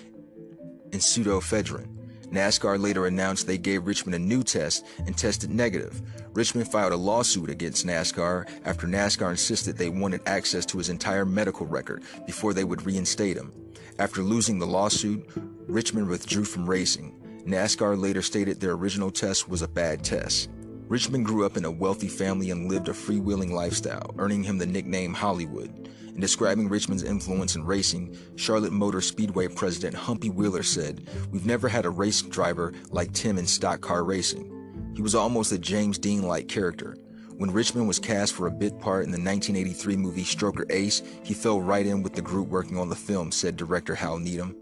and pseudoephedrine. NASCAR later announced they gave Richmond a new test and tested negative. Richmond filed a lawsuit against NASCAR after NASCAR insisted they wanted access to his entire medical record before they would reinstate him. After losing the lawsuit, Richmond withdrew from racing. NASCAR later stated their original test was a bad test. Richmond grew up in a wealthy family and lived a freewheeling lifestyle, earning him the nickname Hollywood. In describing Richmond's influence in racing, Charlotte Motor Speedway president Humpy Wheeler said, "We've never had a race driver like Tim in stock car racing. He was almost a James Dean-like character. When Richmond was cast for a bit part in the 1983 movie Stroker Ace, he fell right in with the group working on the film," said director Hal Needham.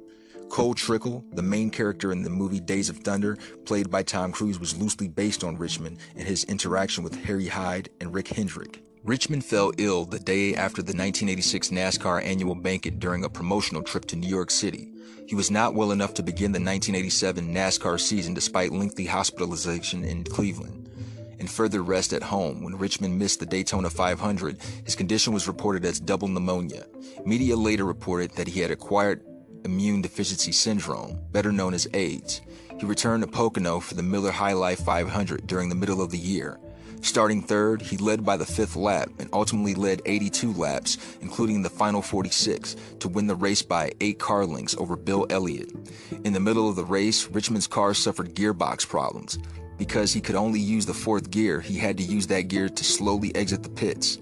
Cole Trickle, the main character in the movie Days of Thunder, played by Tom Cruise, was loosely based on Richmond and his interaction with Harry Hyde and Rick Hendrick. Richmond fell ill the day after the 1986 NASCAR annual banquet during a promotional trip to New York City. He was not well enough to begin the 1987 NASCAR season despite lengthy hospitalization in Cleveland and further rest at home. When Richmond missed the Daytona 500, his condition was reported as double pneumonia. Media later reported that he had acquired immune deficiency syndrome, better known as AIDS. He returned to Pocono for the Miller High Life 500 during the middle of the year. Starting 3rd, he led by the 5th lap and ultimately led 82 laps, including the final 46, to win the race by 8 car lengths over Bill Elliott. In the middle of the race, Richmond's car suffered gearbox problems. Because he could only use the 4th gear, he had to use that gear to slowly exit the pits.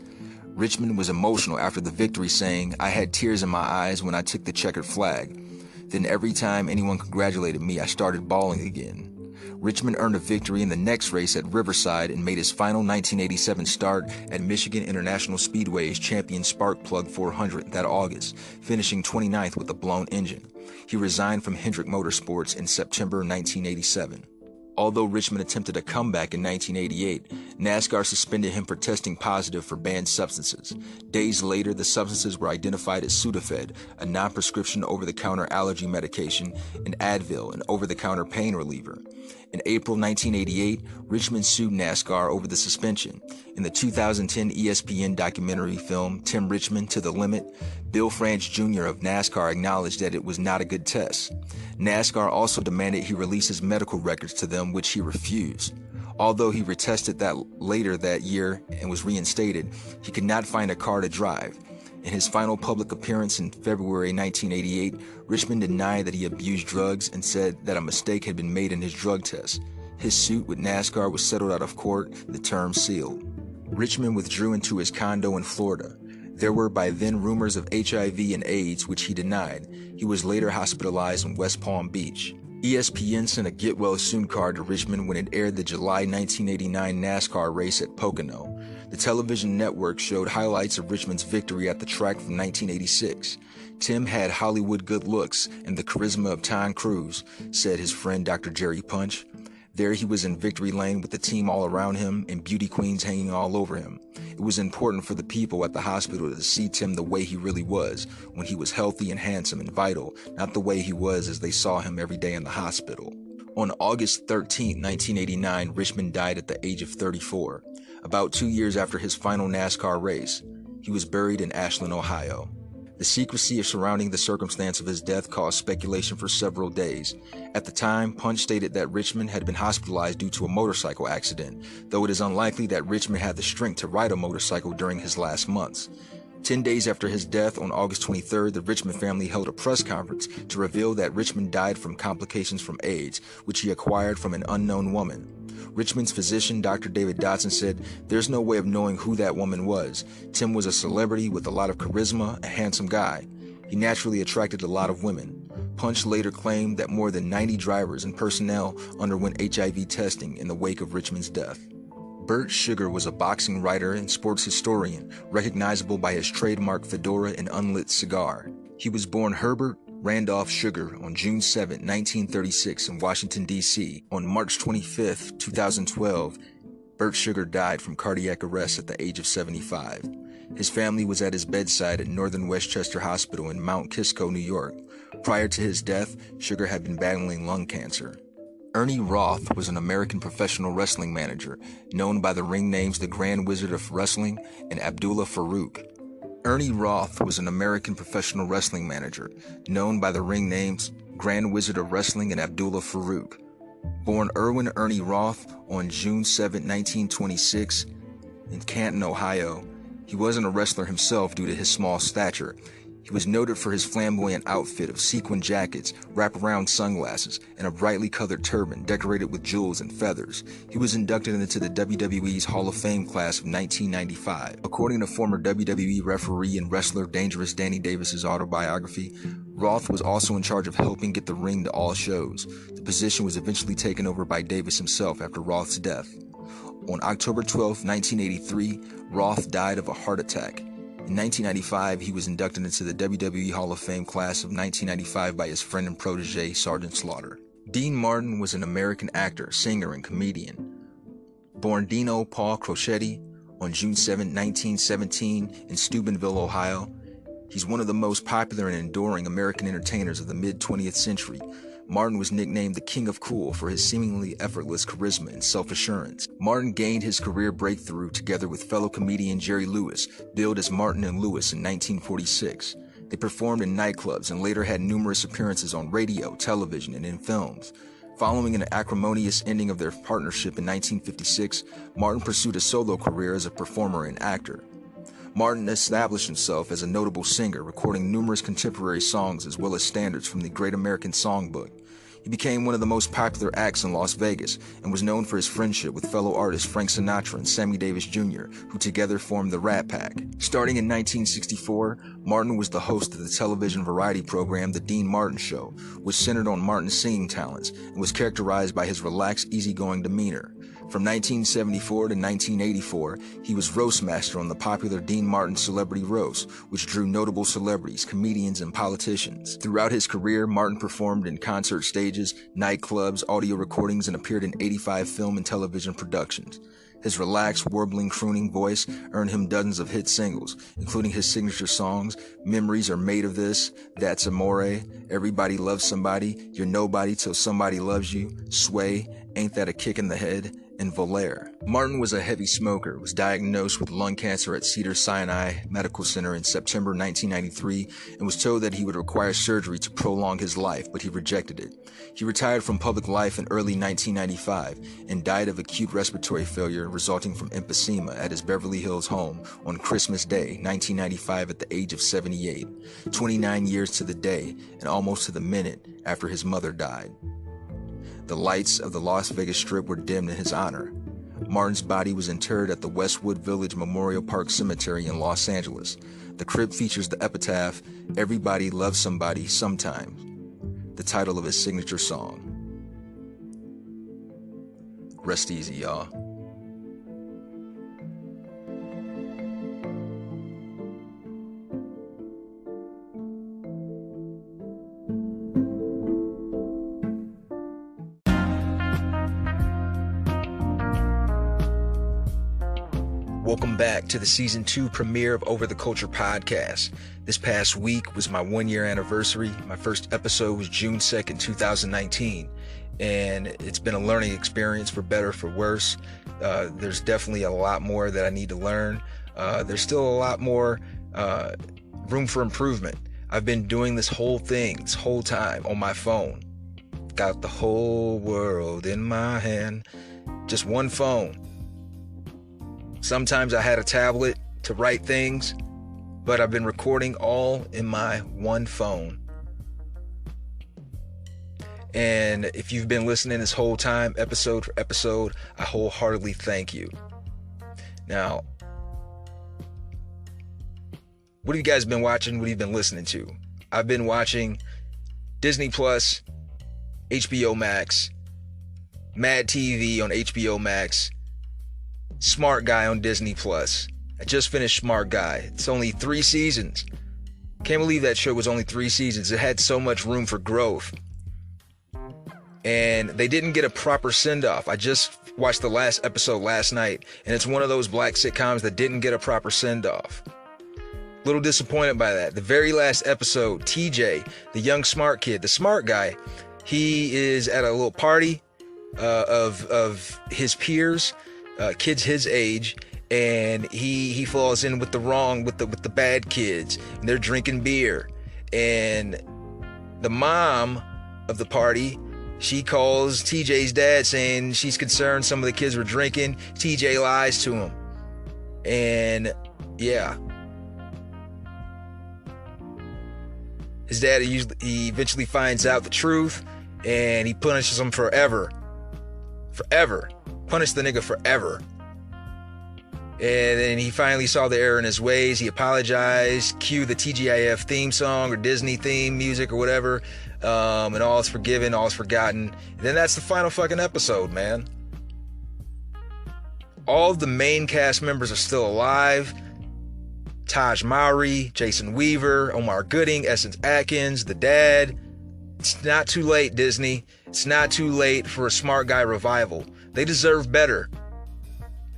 Richmond was emotional after the victory, saying, "I had tears in my eyes when I took the checkered flag. Then every time anyone congratulated me, I started bawling again." Richmond earned a victory in the next race at Riverside and made his final 1987 start at Michigan International Speedway's Champion Spark Plug 400 that August, finishing 29th with a blown engine. He resigned from Hendrick Motorsports in September 1987. Although Richmond attempted a comeback in 1988, NASCAR suspended him for testing positive for banned substances. Days later, the substances were identified as Sudafed, a non-prescription over-the-counter allergy medication, and Advil, an over-the-counter pain reliever. In April 1988, Richmond sued NASCAR over the suspension. In the 2010 ESPN documentary film Tim Richmond to the Limit, Bill France Jr. of NASCAR acknowledged that it was not a good test. NASCAR also demanded he release his medical records to them, which he refused. Although he retested that later that year and was reinstated, he could not find a car to drive. In his final public appearance in February 1988, Richmond denied that he abused drugs and said that a mistake had been made in his drug test. His suit with NASCAR was settled out of court, the term sealed. Richmond withdrew into his condo in Florida. There were by then rumors of HIV and AIDS, which he denied. He was later hospitalized in West Palm Beach. ESPN sent a get-well-soon card to Richmond when it aired the July 1989 NASCAR race at Pocono. The television network showed highlights of Richmond's victory at the track from 1986. Tim had Hollywood good looks and the charisma of Tom Cruise, said his friend Dr. Jerry Punch. There he was in victory lane with the team all around him and beauty queens hanging all over him. It was important for the people at the hospital to see Tim the way he really was, when he was healthy and handsome and vital, not the way he was as they saw him every day in the hospital. On August 13, 1989, Richmond died at the age of 34, about 2 years after his final NASCAR race. He was buried in Ashland, Ohio. The secrecy surrounding the circumstance of his death caused speculation for several days. At the time, Punch stated that Richmond had been hospitalized due to a motorcycle accident, though it is unlikely that Richmond had the strength to ride a motorcycle during his last months. 10 days after his death, on August 23rd, the Richmond family held a press conference to reveal that Richmond died from complications from AIDS, which he acquired from an unknown woman. Richmond's physician, Dr. David Dotson, said, "There's no way of knowing who that woman was. Tim was a celebrity with a lot of charisma, a handsome guy. He naturally attracted a lot of women." Punch later claimed that more than 90 drivers and personnel underwent HIV testing in the wake of Richmond's death. Bert Sugar was a boxing writer and sports historian, recognizable by his trademark fedora and unlit cigar. He was born Herbert Randolph Sugar on June 7, 1936 in Washington, D.C. On March 25, 2012, Bert Sugar died from cardiac arrest at the age of 75. His family was at his bedside at Northern Westchester Hospital in Mount Kisco, New York. Prior to his death, Sugar had been battling lung cancer. Ernie Roth was an American professional wrestling manager, known by the ring names the Grand Wizard of Wrestling and Abdullah Farouk. Ernie Roth was an American professional wrestling manager, known by the ring names Grand Wizard of Wrestling and Abdullah Farouk. Born Erwin Ernie Roth on June 7, 1926, in Canton, Ohio, he wasn't a wrestler himself due to his small stature. He was noted for his flamboyant outfit of sequin jackets, wraparound sunglasses, and a brightly colored turban decorated with jewels and feathers. He was inducted into the WWE's Hall of Fame class of 1995. According to former WWE referee and wrestler Dangerous Danny Davis's autobiography, Roth was also in charge of helping get the ring to all shows. The position was eventually taken over by Davis himself after Roth's death. On October 12, 1983, Roth died of a heart attack. In 1995, he was inducted into the WWE Hall of Fame class of 1995 by his friend and protege, Sergeant Slaughter. Dean Martin was an American actor, singer, and comedian. Born Dino Paul Crocetti on June 7, 1917 in Steubenville, Ohio, he's one of the most popular and enduring American entertainers of the mid-20th century. Martin was nicknamed the King of Cool for his seemingly effortless charisma and self-assurance. Martin gained his career breakthrough together with fellow comedian Jerry Lewis, billed as Martin and Lewis in 1946. They performed in nightclubs and later had numerous appearances on radio, television, and in films. Following an acrimonious ending of their partnership in 1956, Martin pursued a solo career as a performer and actor. Martin established himself as a notable singer, recording numerous contemporary songs as well as standards from the Great American Songbook. He became one of the most popular acts in Las Vegas and was known for his friendship with fellow artists Frank Sinatra and Sammy Davis Jr., who together formed the Rat Pack. Starting in 1964, Martin was the host of the television variety program The Dean Martin Show, which centered on Martin's singing talents and was characterized by his relaxed, easygoing demeanor. From 1974 to 1984, he was roast master on the popular Dean Martin Celebrity Roast, which drew notable celebrities, comedians, and politicians. Throughout his career, Martin performed in concert stages, nightclubs, audio recordings, and appeared in 85 film and television productions. His relaxed, warbling, crooning voice earned him dozens of hit singles, including his signature songs, Memories Are Made of This, That's Amore, Everybody Loves Somebody, You're Nobody Till Somebody Loves You, Sway, Ain't That a Kick in the Head, and Volaire. Martin was a heavy smoker, was diagnosed with lung cancer at Cedars-Sinai Medical Center in September 1993, and was told that he would require surgery to prolong his life, but he rejected it. He retired from public life in early 1995 and died of acute respiratory failure resulting from emphysema at his Beverly Hills home on Christmas Day, 1995, at the age of 78, 29 years to the day and almost to the minute after his mother died. The lights of the Las Vegas Strip were dimmed in his honor. Martin's body was interred at the Westwood Village Memorial Park Cemetery in Los Angeles. The crypt features the epitaph, "Everybody loves somebody sometimes," the title of his signature song. Rest easy, y'all. Welcome back to the Season 2 premiere of Over the Culture podcast. This past week was my 1-year anniversary. My first episode was June 2nd, 2019. And it's been a learning experience, for better, for worse. There's definitely a lot more that I need to learn. There's still a lot more room for improvement. I've been doing this whole time on my phone. Got the whole world in my hand. Just one phone. Sometimes I had a tablet to write things, but I've been recording all in my one phone. And if you've been listening this whole time, episode for episode, I wholeheartedly thank you. Now, what have you guys been watching? What have you been listening to? I've been watching Disney Plus, HBO Max, Mad TV on HBO Max, Smart Guy on Disney Plus. I just finished Smart Guy. It's only 3 seasons. Can't believe that show was only 3 seasons. It had so much room for growth. And they didn't get a proper send-off. I just watched the last episode last night, and it's one of those black sitcoms that didn't get a proper send-off. Little disappointed by that. The very last episode, TJ, the young smart kid, the smart guy, he is at a little party of his peers, kids his age, and he falls in with the bad kids, and they're drinking beer, and the mom of the party, she calls TJ's dad saying she's concerned some of the kids were drinking. TJ lies to him, and yeah, his dad he eventually finds out the truth, and he punishes him forever. Punish the nigga forever. And then he finally saw the error in his ways. He apologized, cue the TGIF theme song or Disney theme music or whatever, and all is forgiven, all is forgotten. And then that's the final fucking episode, man. All of the main cast members are still alive. Taj Mowry, Jason Weaver, Omar Gooding, Essence Atkins, the dad. It's not too late, Disney. It's not too late for a Smart Guy revival. They deserve better.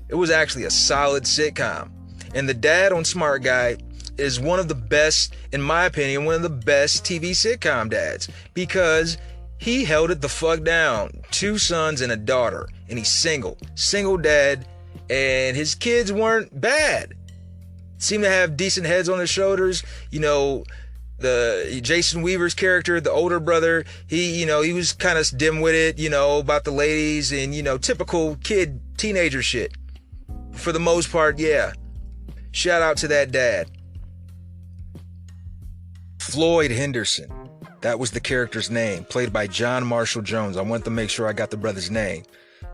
It was actually a solid sitcom. And the dad on Smart Guy is one of the best, in my opinion, one of the best TV sitcom dads, because he held it the fuck down. 2 sons and a daughter, and he's single dad, and his kids weren't bad. Seemed to have decent heads on their shoulders. You know, the Jason Weaver's character, the older brother, he was kind of dim-witted, about the ladies, and, typical teenager shit. For the most part, yeah. Shout out to that dad. Floyd Henderson, that was the character's name, played by John Marshall Jones. I wanted to make sure I got the brother's name.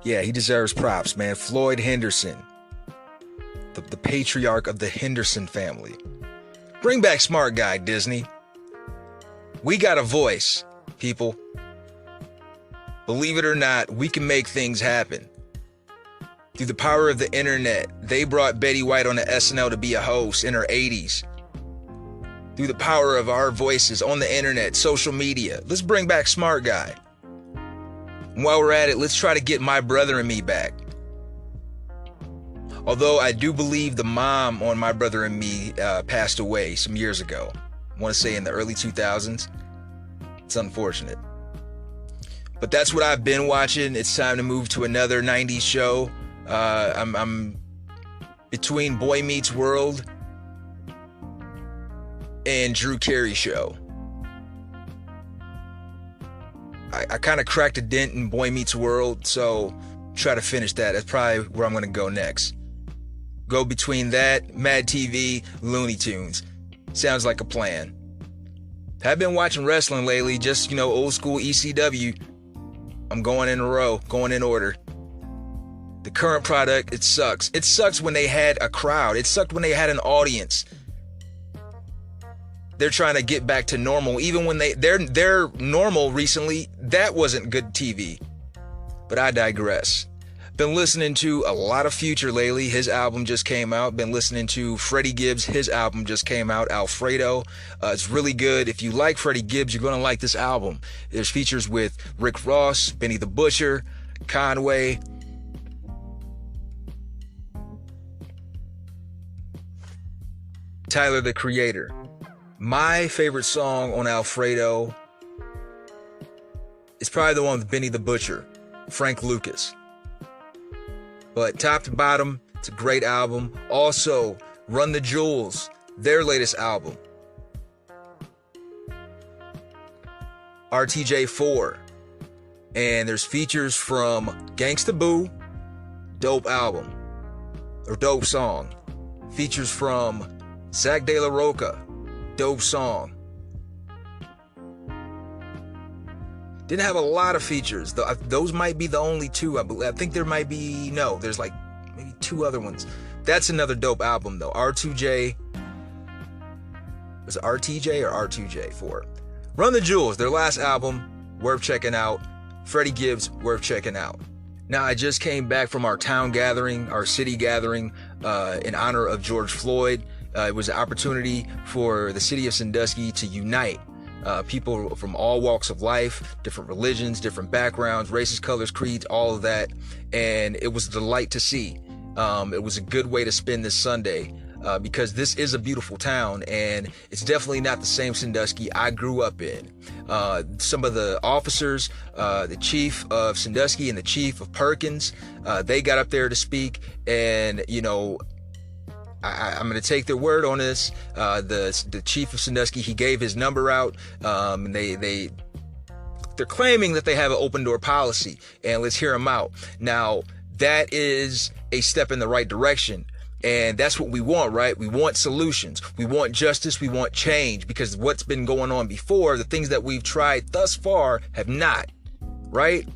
Yeah, he deserves props, man. Floyd Henderson, the patriarch of the Henderson family. Bring back Smart Guy, Disney. We got a voice, people. Believe it or not, we can make things happen. Through the power of the internet, they brought Betty White on the SNL to be a host in her 80s. Through the power of our voices on the internet, social media, let's bring back Smart Guy. And while we're at it, let's try to get My Brother and Me back. Although I do believe the mom on My Brother and Me passed away some years ago. I want to say in the early 2000s. It's unfortunate. But that's what I've been watching. It's time to move to another 90s show. I'm between Boy Meets World and Drew Carey show. I kind of cracked a dent in Boy Meets World, so try to finish that. That's probably where I'm going to go next. Go between that, Mad TV, Looney Tunes. Sounds like a plan. I've been watching wrestling lately, just, old school ECW. I'm going in a row, going in order. The current product, it sucks. It sucks when they had a crowd. It sucked when they had an audience. They're trying to get back to normal. Even when they're normal recently, that wasn't good TV. But I digress. Been listening to a lot of Future lately. His album just came out. Been listening to Freddie Gibbs. His album just came out, Alfredo. It's really good. If you like Freddie Gibbs, you're going to like this album. There's features with Rick Ross, Benny the Butcher, Conway. Tyler, the Creator. My favorite song on Alfredo is probably the one with Benny the Butcher, Frank Lucas. But top to bottom, it's a great album. Also, Run the Jewels, their latest album. RTJ4. And there's features from Gangsta Boo, dope album, or dope song. Features from Zach De La Roca, dope song. Didn't have a lot of features. Those might be the only two. I think there might be, there's like maybe two other ones. That's another dope album though. R2J. Was it RTJ or R2J4? Run the Jewels, their last album, worth checking out. Freddie Gibbs, worth checking out. Now, I just came back from our town gathering, our city gathering, in honor of George Floyd. It was an opportunity for the city of Sandusky to unite people from all walks of life, different religions, different backgrounds, races, colors, creeds, all of that. And it was a delight to see. It was a good way to spend this Sunday because this is a beautiful town and it's definitely not the same Sandusky I grew up in. Some of the officers, the chief of Sandusky and the chief of Perkins, they got up there to speak, and I'm going to take their word on this. The chief of Sandusky, he gave his number out. And they're claiming that they have an open door policy, and let's hear them out. Now, that is a step in the right direction. And that's what we want, right? We want solutions. We want justice. We want change, because what's been going on before, the things that we've tried thus far have not, right?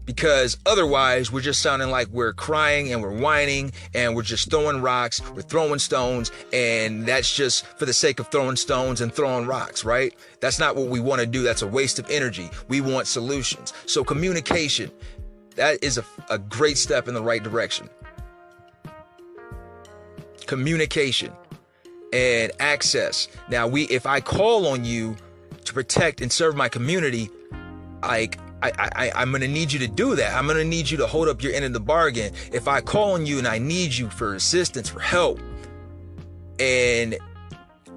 Because otherwise we're just sounding like we're crying and we're whining and we're just throwing rocks, we're throwing stones, and that's just for the sake of throwing stones and throwing rocks, right? That's not what we want to do. That's a waste of energy. We want solutions. So communication, that is a great step in the right direction. Communication and access. Now, if I call on you to protect and serve my community, I'm going to need you to do that. I'm going to need you to hold up your end of the bargain. If I call on you and I need you for assistance, for help, and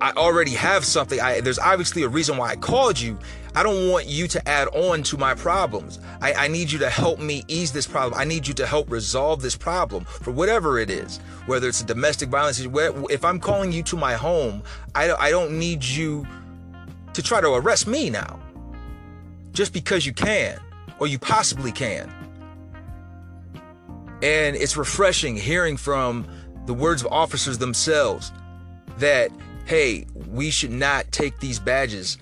I already have something, there's obviously a reason why I called you. I don't want you to add on to my problems. I need you to help me ease this problem. I need you to help resolve this problem for whatever it is, whether it's a domestic violence. If I'm calling you to my home, I don't need you to try to arrest me now, just because you can, or you possibly can. And it's refreshing hearing from the words of officers themselves that, hey, we should not take these badges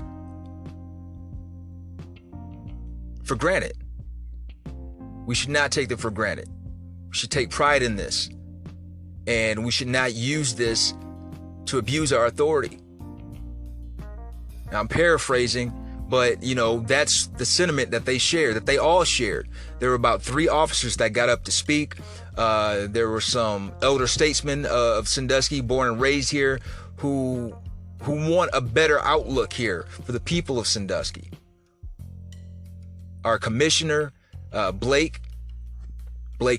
for granted. We should not take them for granted. We should take pride in this. And we should not use this to abuse our authority. Now, I'm paraphrasing, but, that's the sentiment that they shared, that they all shared. There were about 3 officers that got up to speak. There were some elder statesmen of Sandusky, born and raised here, who want a better outlook here for the people of Sandusky. Our commissioner, Blake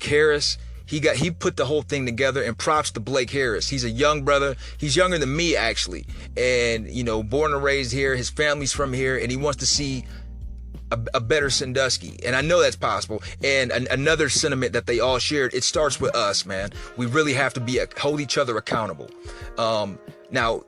Harris, he put the whole thing together, and props to Blake Harris. He's a young brother. He's younger than me, actually. And, born and raised here. His family's from here, and he wants to see a better Sandusky. And I know that's possible. And another sentiment that they all shared, it starts with us, man. We really have to hold each other accountable. Now,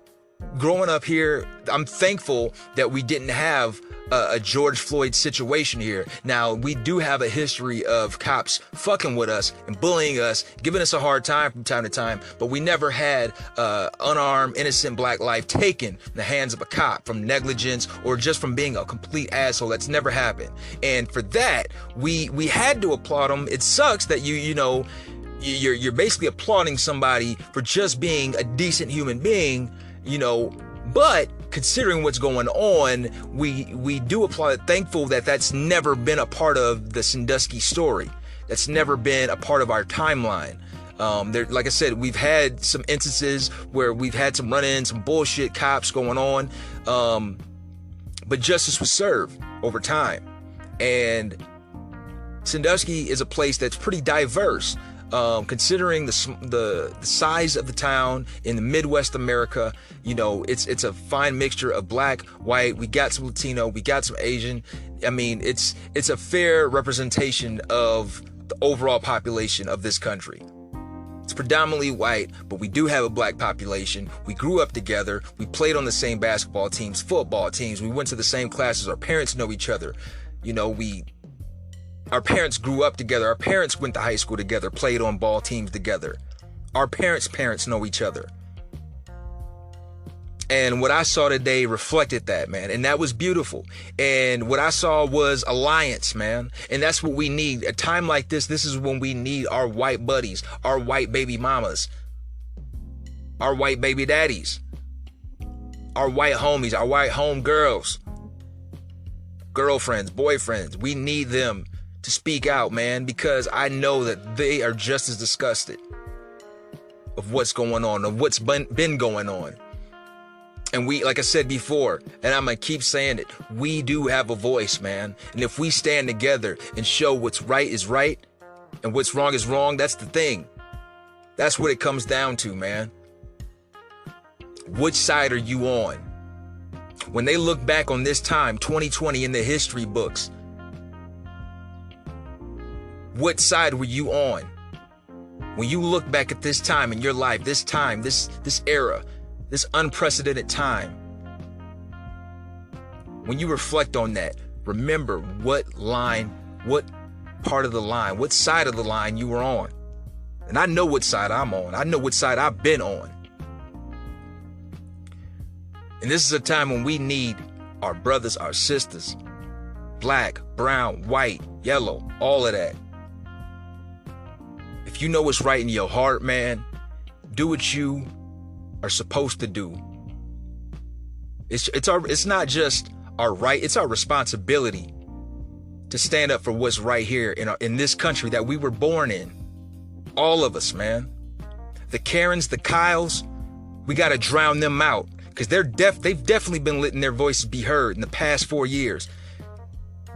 growing up here, I'm thankful that we didn't have a George Floyd situation here. Now, we do have a history of cops fucking with us and bullying us, giving us a hard time from time to time, but we never had unarmed, innocent black life taken in the hands of a cop from negligence or just from being a complete asshole. That's never happened. And for that, we had to applaud them. It sucks that you're basically applauding somebody for just being a decent human being, but considering what's going on, we do applaud, thankful that that's never been a part of the Sandusky story. That's never been a part of our timeline. Like I said, we've had some instances where we've had some run-ins, some bullshit cops going on, but justice was served over time. And Sandusky is a place that's pretty diverse. Considering the size of the town in the Midwest America, it's a fine mixture of black, white. We got some Latino, we got some Asian. I mean, it's a fair representation of the overall population of this country. It's predominantly white, but we do have a black population. We grew up together. We played on the same basketball teams, football teams. We went to the same classes. Our parents know each other. Our parents grew up together. Our parents went to high school together, played on ball teams together. Our parents' know each other. And what I saw today reflected that, man. And that was beautiful. And what I saw was alliance, man. And that's what we need. At a time like this is when we need our white buddies, our white baby mamas, our white baby daddies, our white homies, our white home girls, girlfriends, boyfriends. We need them to speak out, man, because I know that they are just as disgusted of what's going on, of what's been going on. And we, like I said before, and I'm going to keep saying it, we do have a voice, man. And if we stand together and show what's right is right and what's wrong is wrong, that's the thing. That's what it comes down to, man. Which side are you on? When they look back on this time, 2020, in the history books, what side were you on? When you look back at this time in your life, this time, this era, this unprecedented time, when you reflect on that, remember what line, what part of the line, what side of the line you were on. And I know what side I'm on. I know what side I've been on. And this is a time when we need our brothers, our sisters, black, brown, white, yellow, all of that. If you know what's right in your heart, man, do what you are supposed to do. It's not just our right, it's our responsibility to stand up for what's right here in this country that we were born in. All of us, man. The Karens, the Kyles, we got to drown them out because they've definitely been letting their voices be heard in the past 4 years.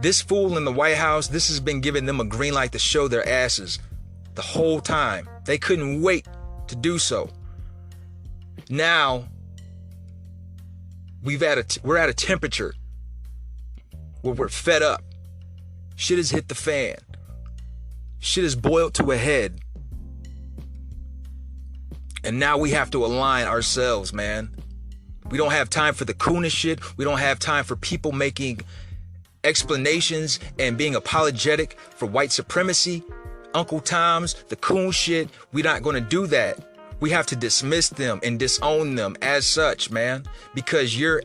This fool in the White House, this has been giving them a green light to show their asses the whole time. They couldn't wait to do so. Now, we're at a temperature where we're fed up. Shit has hit the fan. Shit has boiled to a head. And now we have to align ourselves, man. We don't have time for the coolness shit. We don't have time for people making explanations and being apologetic for white supremacy. Uncle Toms, the coon shit, we're not going to do that. We have to dismiss them and disown them as such, man, because you're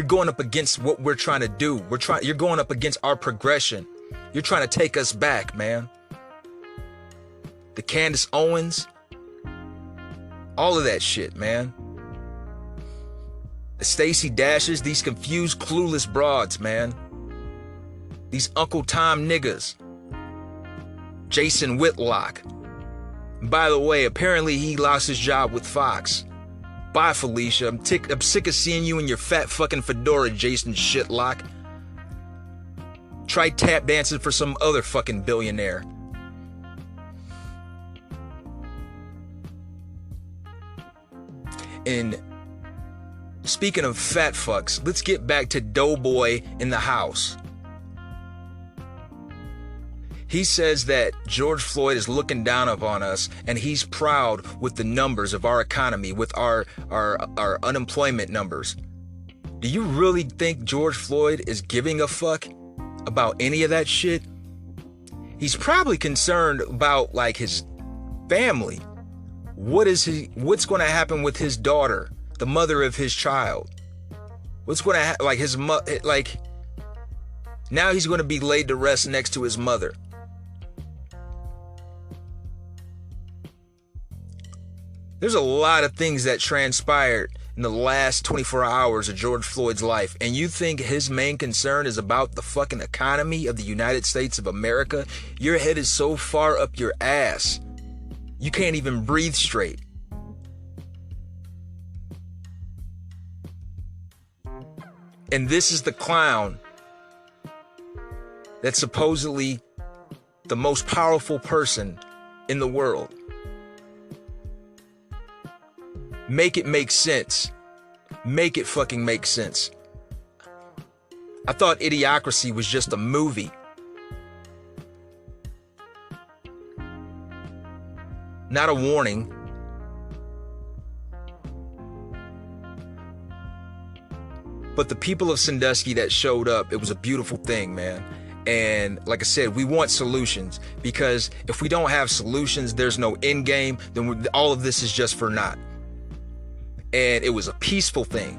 going up against what we're trying to do. You're going up against our progression. You're trying to take us back, man. The Candace Owens, all of that shit, man. The Stacey Dashes, these confused, clueless broads, man. These Uncle Tom niggas. Jason Whitlock. By the way, apparently he lost his job with Fox. Bye, Felicia. I'm sick of seeing you in your fat fucking fedora, Jason Shitlock. Try tap dancing for some other fucking billionaire. And speaking of fat fucks, let's get back to Doughboy in the house. He says that George Floyd is looking down upon us, and he's proud with the numbers of our economy, with our unemployment numbers. Do you really think George Floyd is giving a fuck about any of that shit? He's probably concerned about like his family. What's going to happen with his daughter, the mother of his child? What's going to like his like now he's going to be laid to rest next to his mother. There's a lot of things that transpired in the last 24 hours of George Floyd's life, and you think his main concern is about the fucking economy of the United States of America? Your head is so far up your ass, you can't even breathe straight. And this is the clown that's supposedly the most powerful person in the world. Make it make sense. Make it fucking make sense. I thought Idiocracy was just a movie. Not a warning. But the people of Sandusky that showed up, it was a beautiful thing, man. And like I said, we want solutions, because if we don't have solutions, there's no end game, then all of this is just for naught. And it was a peaceful thing.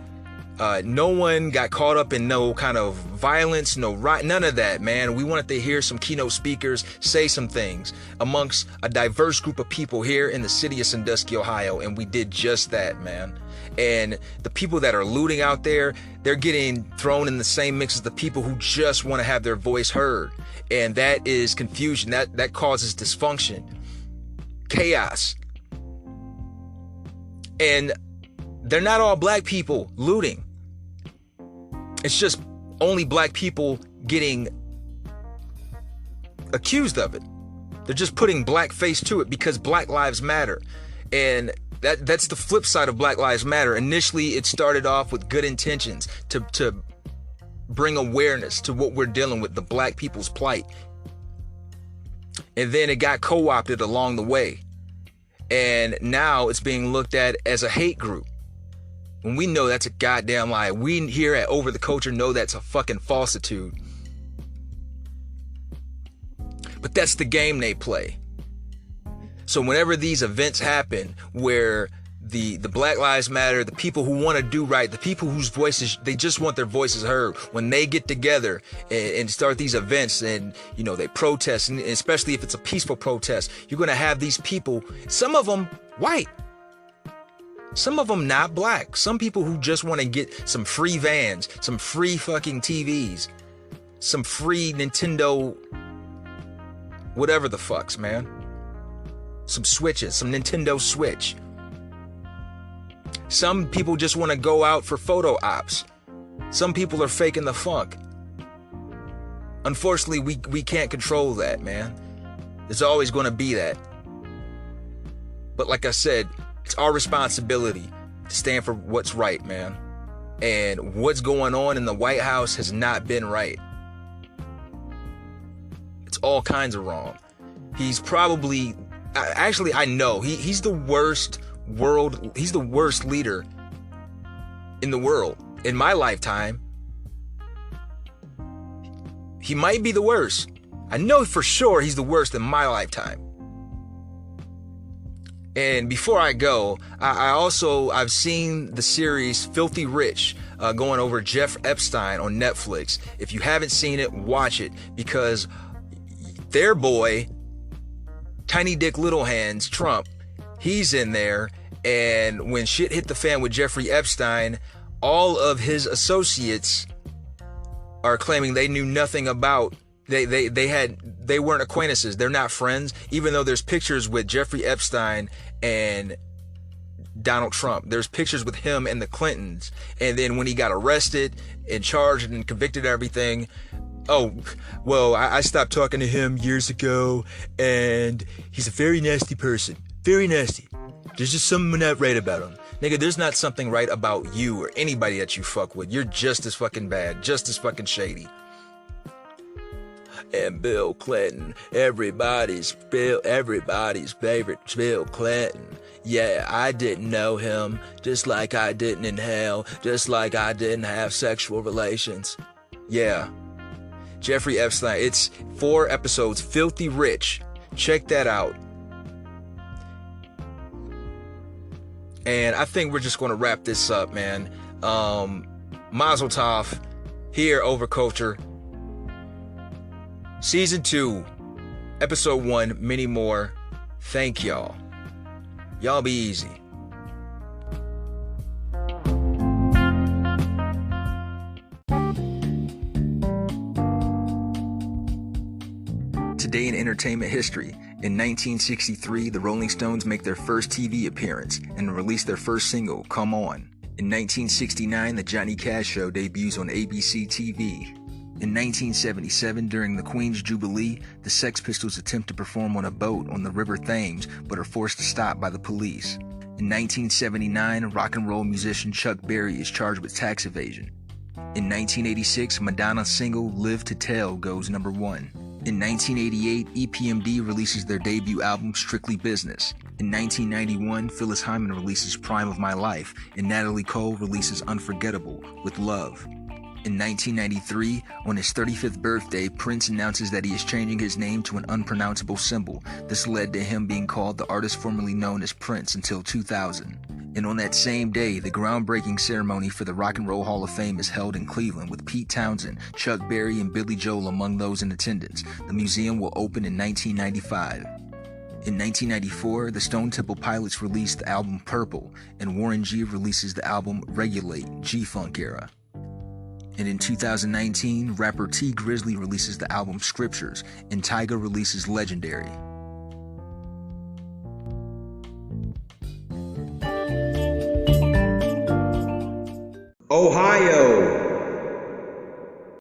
No one got caught up in no kind of violence, none of that, man. We wanted to hear some keynote speakers say some things amongst a diverse group of people here in the city of Sandusky, Ohio. And we did just that, man. And the people that are looting out there, they're getting thrown in the same mix as the people who just want to have their voice heard. And that is confusion. That causes dysfunction, chaos. And they're not all black people looting. It's just only black people getting accused of it. They're just putting black face to it because Black Lives Matter. And that's the flip side of Black Lives Matter. Initially, it started off with good intentions to bring awareness to what we're dealing with, the black people's plight. And then it got co-opted along the way. And now it's being looked at as a hate group. When we know that's a goddamn lie. We here at Over the Culture know that's a fucking falsitude. But that's the game they play. So whenever these events happen where the Black Lives Matter, the people who want to do right, the people whose voices, they just want their voices heard, when they get together and start these events and, you know, they protest, and especially if it's a peaceful protest, you're going to have these people, some of them white, some of them not black, some people who just want to get some free vans, some free fucking TVs, some free Nintendo, whatever the fucks, man. Some Switches, some Nintendo Switch. Some people just want to go out for photo ops. Some people are faking the funk. Unfortunately, we can't control that, man. There's always going to be that. But like I said, it's our responsibility to stand for what's right, man. And what's going on in the White House has not been right. It's all kinds of wrong. He's probably... Actually, I know he's the worst leader in the world. In my lifetime, he might be the worst. I know for sure he's the worst in my lifetime. And before I go, I've seen the series Filthy Rich, going over Jeff Epstein on Netflix. If you haven't seen it, watch it, because their boy, Tiny Dick Little Hands, Trump, he's in there. And when shit hit the fan with Jeffrey Epstein, all of his associates are claiming they knew nothing about, they weren't acquaintances. They're not friends, even though there's pictures with Jeffrey Epstein and Donald Trump. There's pictures with him and the Clintons. And then when he got arrested and charged and convicted of everything, oh, well, I stopped talking to him years ago, and he's a very nasty person. Very nasty. There's just something not right about him. Nigga, there's not something right about you or anybody that you fuck with. You're just as fucking bad, just as fucking shady. and Bill Clinton. Everybody's favorite Bill Clinton. Yeah, I didn't know him, just like I didn't inhale, just like I didn't have sexual relations. Yeah. Jeffrey Epstein. It's 4 episodes, Filthy Rich. Check that out. And I think we're just going to wrap this up, man. Mazel Tov, here over Culture. Season 2, Episode 1, many more. Thank y'all. Y'all be easy. Today in entertainment history. In 1963, the Rolling Stones make their first TV appearance and release their first single, Come On. In 1969, The Johnny Cash Show debuts on ABC TV. In 1977, during the Queen's Jubilee, the Sex Pistols attempt to perform on a boat on the River Thames, but are forced to stop by the police. In 1979, rock and roll musician Chuck Berry is charged with tax evasion. In 1986, Madonna's single Live to Tell goes number 1. In 1988, EPMD releases their debut album Strictly Business. In 1991, Phyllis Hyman releases Prime of My Life, and Natalie Cole releases Unforgettable with Love. In 1993, on his 35th birthday, Prince announces that he is changing his name to an unpronounceable symbol. This led to him being called the artist formerly known as Prince until 2000. And on that same day, the groundbreaking ceremony for the Rock and Roll Hall of Fame is held in Cleveland with Pete Townsend, Chuck Berry, and Billy Joel among those in attendance. The museum will open in 1995. In 1994, the Stone Temple Pilots released the album Purple, and Warren G releases the album Regulate, G-Funk Era. And in 2019, rapper T Grizzly releases the album Scriptures, and Tyga releases Legendary. Ohio.